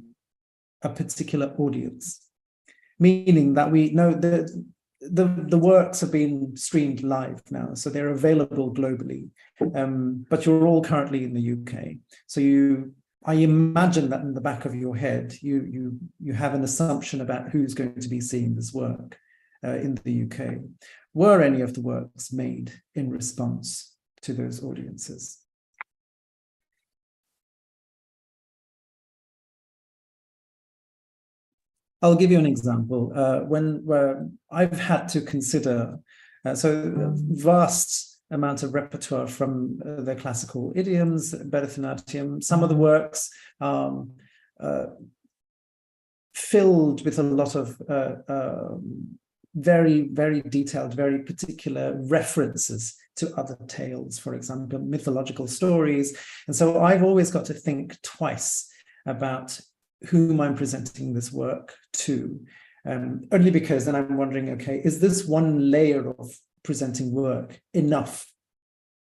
a particular audience? Meaning that we know that the works have been streamed live now, so they're available globally. But you're all currently in the UK, so I imagine that in the back of your head, you have an assumption about who's going to be seeing this work in the UK. Were any of the works made in response to those audiences? I'll give you an example. Where I've had to consider, so vast amount of repertoire from the classical idioms, Bharatanatyam. Some of the works filled with a lot of very, very detailed, very particular references to other tales, for example, mythological stories. And so I've always got to think twice about whom I'm presenting this work to, only because then I'm wondering, okay, is this one layer of presenting work enough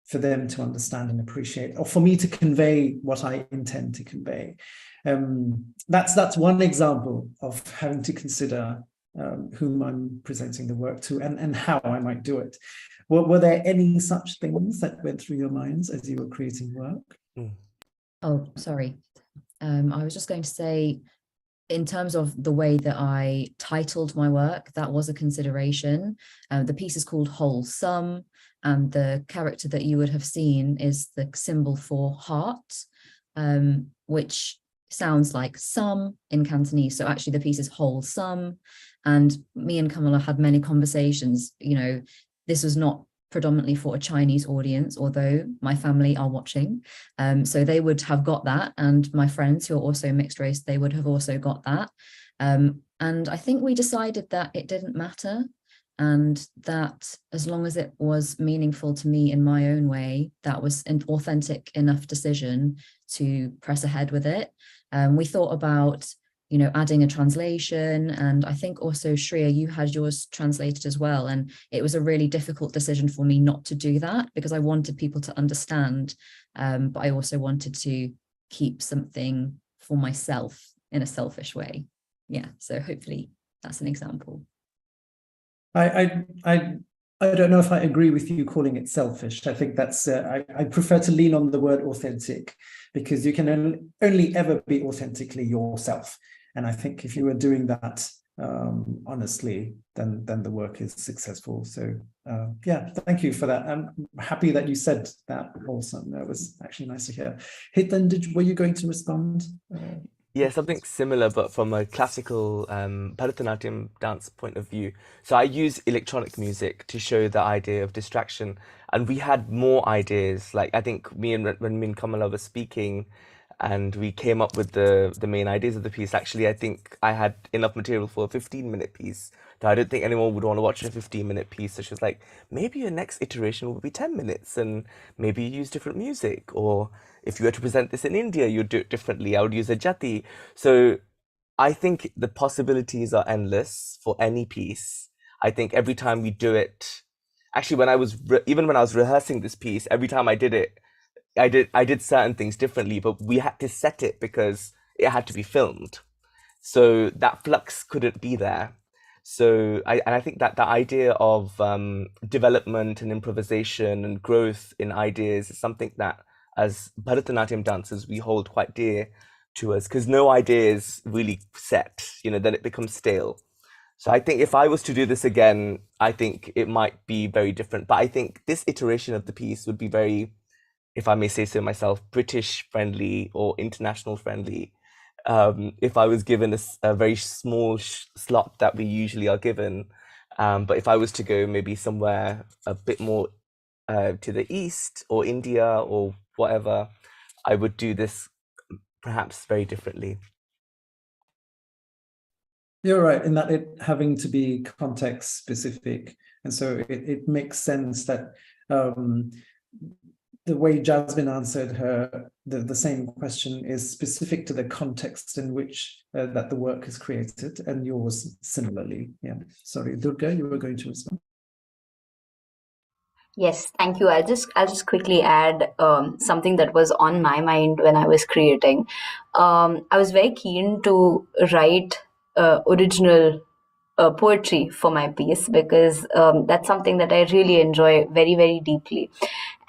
for them to understand and appreciate, or for me to convey what I intend to convey? That's one example of having to consider whom I'm presenting the work to and how I might do it. Were there any such things that went through your minds as you were creating work? Oh, sorry. I was just going to say, in terms of the way that I titled my work, that was a consideration. The piece is called Wholesome, and the character that you would have seen is the symbol for heart, which sounds like some in Cantonese. So actually the piece is Wholesome. And me and Kamala had many conversations. This was not predominantly for a Chinese audience, although my family are watching. So they would have got that. And my friends who are also mixed race, they would have also got that. And I think we decided that it didn't matter, and that as long as it was meaningful to me in my own way, that was an authentic enough decision to press ahead with it. We thought about adding a translation. And I think also, Shreya, you had yours translated as well. And it was a really difficult decision for me not to do that, because I wanted people to understand, but I also wanted to keep something for myself in a selfish way. Yeah, so hopefully that's an example. I don't know if I agree with you calling it selfish. I think that's, I prefer to lean on the word authentic, because you can only ever be authentically yourself. And I think if you were doing that honestly, then the work is successful. So yeah, thank you for that. I'm happy that you said that also. That was actually nice to hear. Hitan, were you going to respond? Yeah, something similar, but from a classical Bharatanatyam dance point of view. So I use electronic music to show the idea of distraction. And we had more ideas. Like, I think when me and Kamala were speaking, and we came up with the main ideas of the piece. Actually, I think I had enough material for a 15-minute piece. I don't think anyone would want to watch a 15-minute piece. So she was like, maybe your next iteration will be 10 minutes, and maybe you use different music. Or if you were to present this in India, you'd do it differently. I would use a jati. So I think the possibilities are endless for any piece. I think every time we do it, actually, even when I was rehearsing this piece, every time I did it, I did certain things differently, but we had to set it because it had to be filmed. So that flux couldn't be there. So I think that the idea of development and improvisation and growth in ideas is something that, as Bharatanatyam dancers, we hold quite dear to us, because no idea is really set, then it becomes stale. So I think if I was to do this again, I think it might be very different. But I think this iteration of the piece would be very, if I may say so myself, British friendly or international friendly. If I was given a very small slot that we usually are given, but if I was to go maybe somewhere a bit more to the east or India or whatever, I would do this perhaps very differently. You're right in that it having to be context specific. And so it makes sense that the way Jasmine answered the same question is specific to the context in which that the work is created, and yours similarly. Yeah. Sorry, Durga, you were going to respond. Yes, thank you. I'll just quickly add something that was on my mind when I was creating. I was very keen to write original poetry for my piece, because that's something that I really enjoy very, very deeply.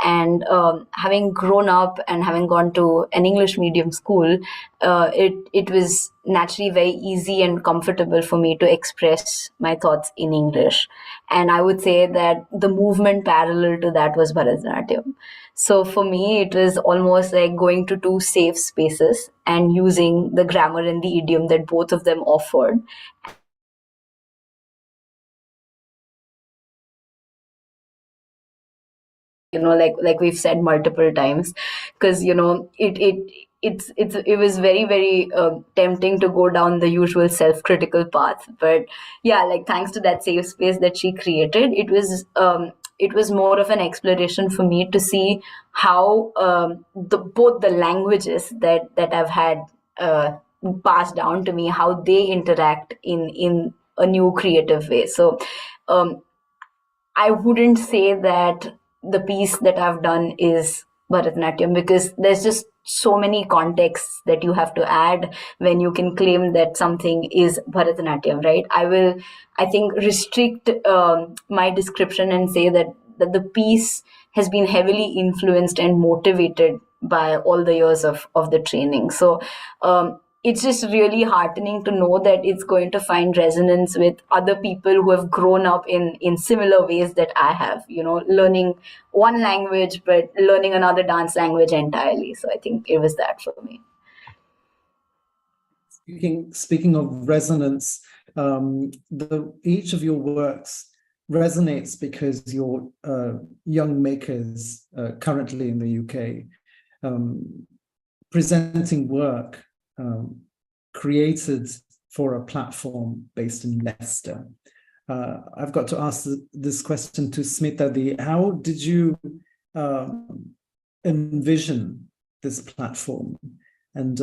And having grown up and having gone to an English medium school, it was naturally very easy and comfortable for me to express my thoughts in English. And I would say that the movement parallel to that was Bharatanatyam. So for me, it was almost like going to two safe spaces and using the grammar and the idiom that both of them offered. Like we've said multiple times, because it was very, very tempting to go down the usual self-critical path, but yeah, like thanks to that safe space that she created, it was more of an exploration for me to see how both the languages that I've had passed down to me, how they interact in a new creative way. So I wouldn't say that the piece that I've done is Bharatanatyam, because there's just so many contexts that you have to add when you can claim that something is Bharatanatyam, right? I think, restrict my description and say that the piece has been heavily influenced and motivated by all the years of the training. So it's just really heartening to know that it's going to find resonance with other people who have grown up in similar ways that I have, learning one language, but learning another dance language entirely. So I think it was that for me. Speaking of resonance, each of your works resonates because you're young makers currently in the UK, presenting work created for a platform based in Leicester. I've got to ask this question to Smita. How did you envision this platform, and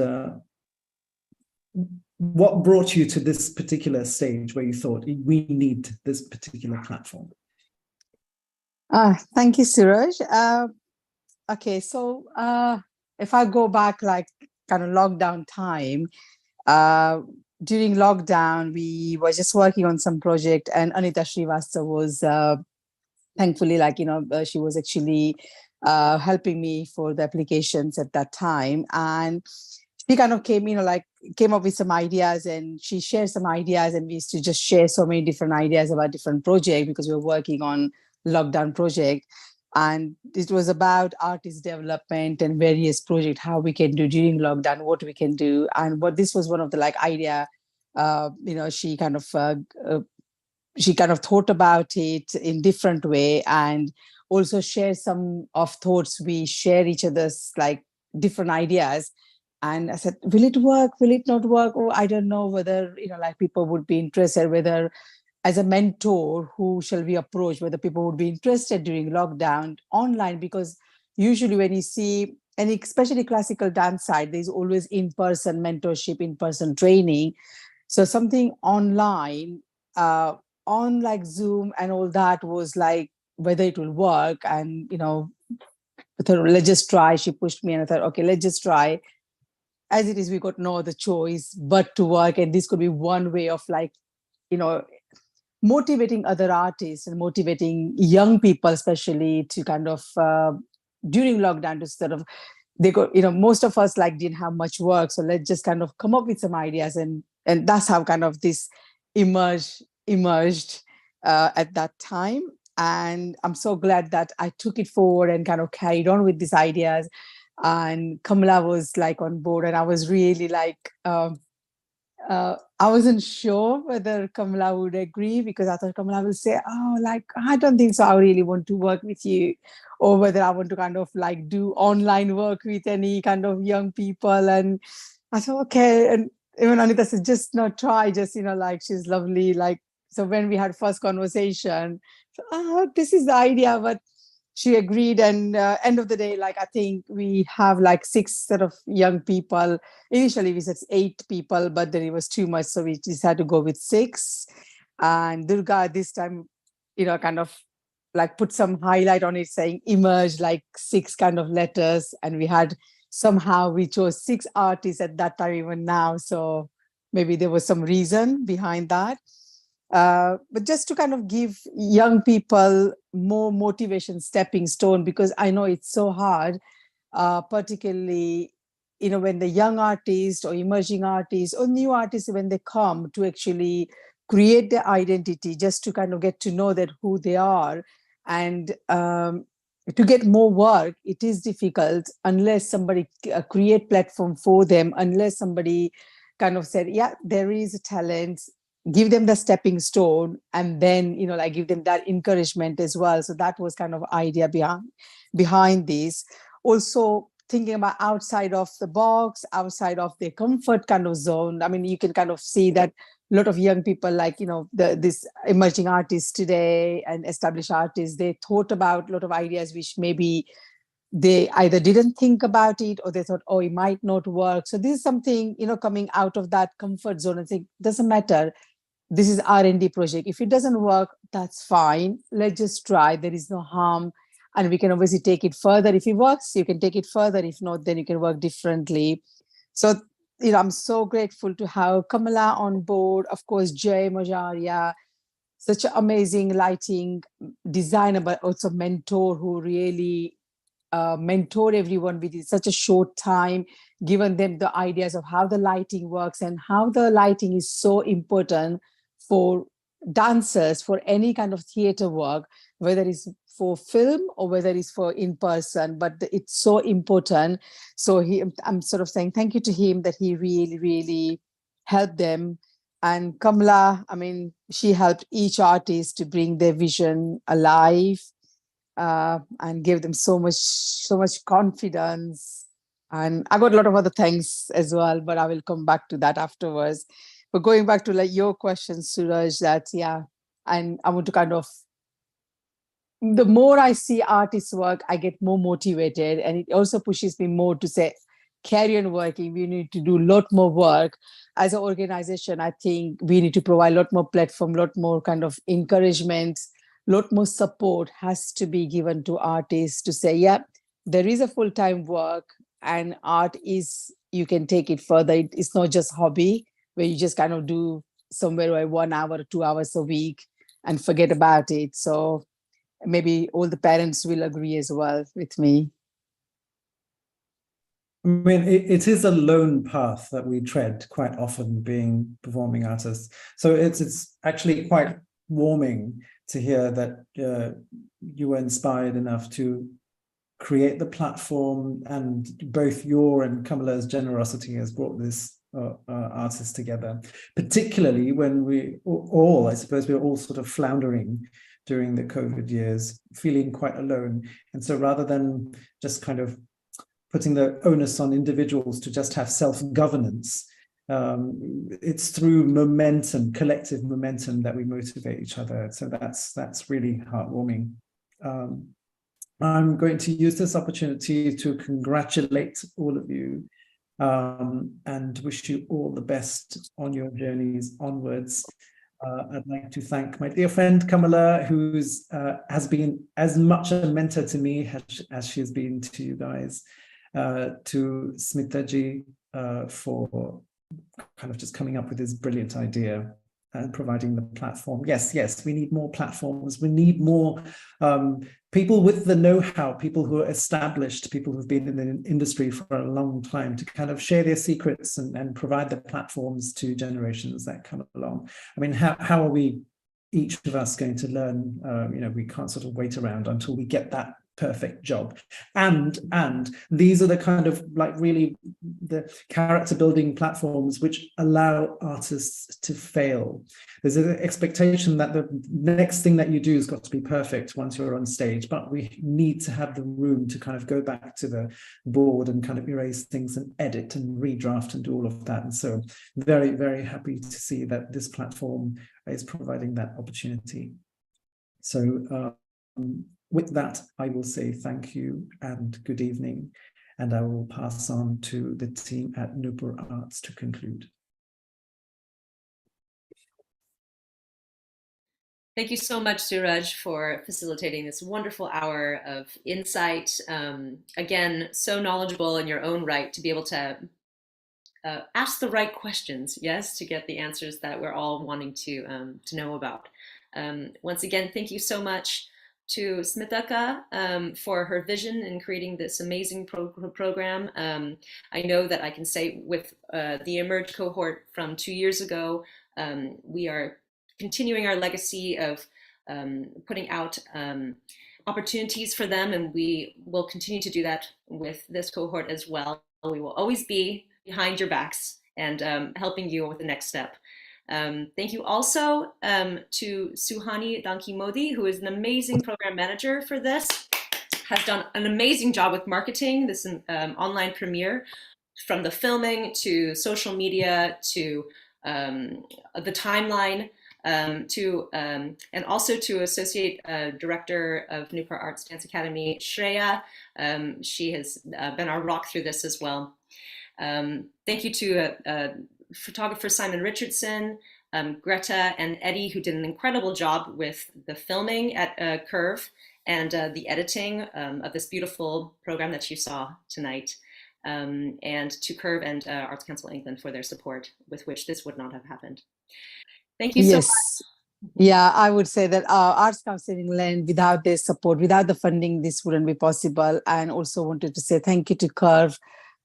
what brought you to this particular stage where you thought we need this particular platform? Thank you, Sooraj. Okay, so if I go back like kind of lockdown time, during lockdown, we were just working on some project, and Anita Srivastava was thankfully, she was actually helping me for the applications at that time. And she kind of came up with some ideas, and she shared some ideas, and we used to just share so many different ideas about different projects because we were working on lockdown project. And it was about artist development and various projects, how we can do during lockdown, what we can do. And this was one of the idea, she kind of thought about it in different way, and also share some of thoughts. We share each other's different ideas. And I said, will it work? Will it not work? Oh, I don't know whether, people would be interested, whether as a mentor, who shall we approach, whether people would be interested during lockdown online, because usually when you see, and especially classical dance side, there's always in-person mentorship, in-person training. So something online, on Zoom and all that was whether it will work. And, I thought, let's just try. She pushed me and I thought, okay, let's just try. As it is, we got no other choice but to work. And this could be one way of motivating other artists and motivating young people, especially to kind of during lockdown to sort of they go, most of us like didn't have much work, so let's just kind of come up with some ideas, and that's how kind of this emerged at that time. And I'm so glad that I took it forward and kind of carried on with these ideas. And Kamala was like on board, and I was really like, I wasn't sure whether Kamala would agree, because I thought Kamala will say, oh, like, I don't think so, I really want to work with you, or whether I want to kind of like do online work with any kind of young people. And I thought, okay. And even Anita said, just not try, just, like, she's lovely. Like, so when we had first conversation, this is the idea, but she agreed. And end of the day, like, I think we have like 6 sort of young people. Initially we said 8 people, but then it was too much, so we decided to go with 6. And Durga this time, kind of like put some highlight on it, saying emerge, like 6 kind of letters. And we chose 6 artists at that time, even now, so maybe there was some reason behind that. But just to kind of give young people more motivation, stepping stone, because I know it's so hard, particularly, when the young artists or emerging artists or new artists, when they come to actually create their identity, just to kind of get to know that who they are, and to get more work, it is difficult unless somebody create platform for them, unless somebody kind of said, yeah, there is a talent, give them the stepping stone, and then like give them that encouragement as well. So that was kind of idea behind this. Also thinking about outside of the box, outside of their comfort kind of zone. I mean, you can kind of see that a lot of young people, like this emerging artists today and established artists, they thought about a lot of ideas which maybe they either didn't think about it, or they thought, oh, it might not work. So this is something, coming out of that comfort zone and saying, doesn't matter, this is R&D project. If it doesn't work, that's fine. Let's just try. There is no harm. And we can obviously take it further. If it works, you can take it further. If not, then you can work differently. So, I'm so grateful to have Kamala on board. Of course, Jay Mojaria, such an amazing lighting designer, but also mentor, who really mentor everyone within such a short time, given them the ideas of how the lighting works and how the lighting is so important for dancers, for any kind of theater work, whether it's for film or whether it's for in person, but it's so important. So I'm sort of saying thank you to him, that he really, really helped them. And Kamala, I mean, she helped each artist to bring their vision alive, and gave them so much confidence. And I got a lot of other things as well, but I will come back to that afterwards. But going back to like your question, Sooraj, that and I want to kind of, the more I see artists work, I get more motivated, and it also pushes me more to say, carry on working. We need to do a lot more work as an organization. I think we need to provide a lot more platform, a lot more kind of encouragement, a lot more support has to be given to artists to say, yeah, there is a full-time work, and art is, you can take it further. It's not just hobby where you just kind of do somewhere like 1 hour, 2 hours a week and forget about it. So maybe all the parents will agree as well with me. I mean, it is a lone path that we tread quite often, being performing artists. So it's actually quite warming to hear that you were inspired enough to create the platform, and both your and Kamala's generosity has brought this artists together, particularly when we all, I suppose, we're all sort of floundering during the COVID years, feeling quite alone. And so rather than just kind of putting the onus on individuals to just have self-governance, it's through momentum, collective momentum, that we motivate each other. So that's really heartwarming. I'm going to use this opportunity to congratulate all of you and wish you all the best on your journeys onwards. I'd like to thank my dear friend Kamala, who's has been as much a mentor to me as she has been to you guys, to Smitaji for kind of just coming up with this brilliant idea, and providing the platform. Yes, we need more platforms. We need more people with the know-how, people who are established, people who've been in the industry for a long time to kind of share their secrets and provide the platforms to generations that come along. I mean, how are we, each of us, going to learn? We can't sort of wait around until we get that perfect job. And these are the kind of really the character building platforms which allow artists to fail. There's an expectation that the next thing that you do has got to be perfect once you're on stage, but we need to have the room to kind of go back to the board and kind of erase things and edit and redraft and do all of that. And so very, very happy to see that this platform is providing that opportunity. So with that, I will say thank you and good evening, and I will pass on to the team at Nupur Arts to conclude. Thank you so much, Sooraj, for facilitating this wonderful hour of insight. Again, so knowledgeable in your own right to be able to ask the right questions, yes, to get the answers that we're all wanting to know about. Once again, thank you so much to Smita for her vision in creating this amazing program. I know that I can say with the Emerge cohort from 2 years ago, we are continuing our legacy of putting out opportunities for them, and we will continue to do that with this cohort as well. We will always be behind your backs and helping you with the next step. Thank you also to Suhani Danki Modi, who is an amazing program manager for this, has done an amazing job with marketing this online premiere, from the filming to social media to the timeline, and also to Associate Director of Nupur Arts Dance Academy, Shreya. She has been our rock through this as well. Thank you to photographer Simon Richardson, Greta and Eddie, who did an incredible job with the filming at Curve and the editing of this beautiful program that you saw tonight. And to Curve and Arts Council England for their support, with which this would not have happened. Thank you so much. Yeah, I would say that Arts Council England, without their support, without the funding, this wouldn't be possible. And also wanted to say thank you to Curve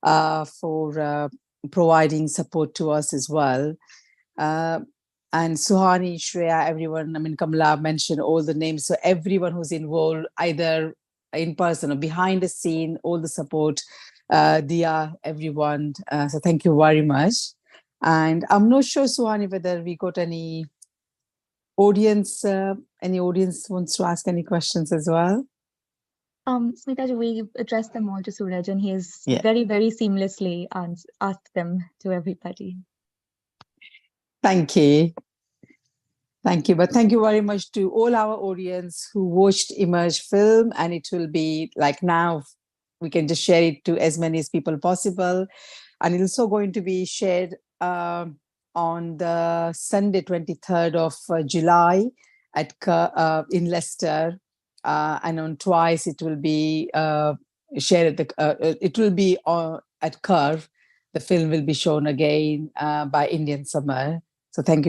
for providing support to us as well. And Suhani, Shreya, everyone, I mean, Kamala mentioned all the names. So everyone who's involved, either in person or behind the scene, all the support, Dia, everyone. So thank you very much. And I'm not sure, Suhani, whether we got any audience wants to ask any questions as well. Smita, we addressed them all to Sooraj, and he has very, very seamlessly asked them to everybody. Thank you. Thank you. But thank you very much to all our audience who watched Emerge film, and it will be like now we can just share it to as many as people possible. And it's also going to be shared on the Sunday, 23rd of July at in Leicester. And on twice it will be shared at it will be at Curve. The film will be shown again by Indian Summer. So thank you.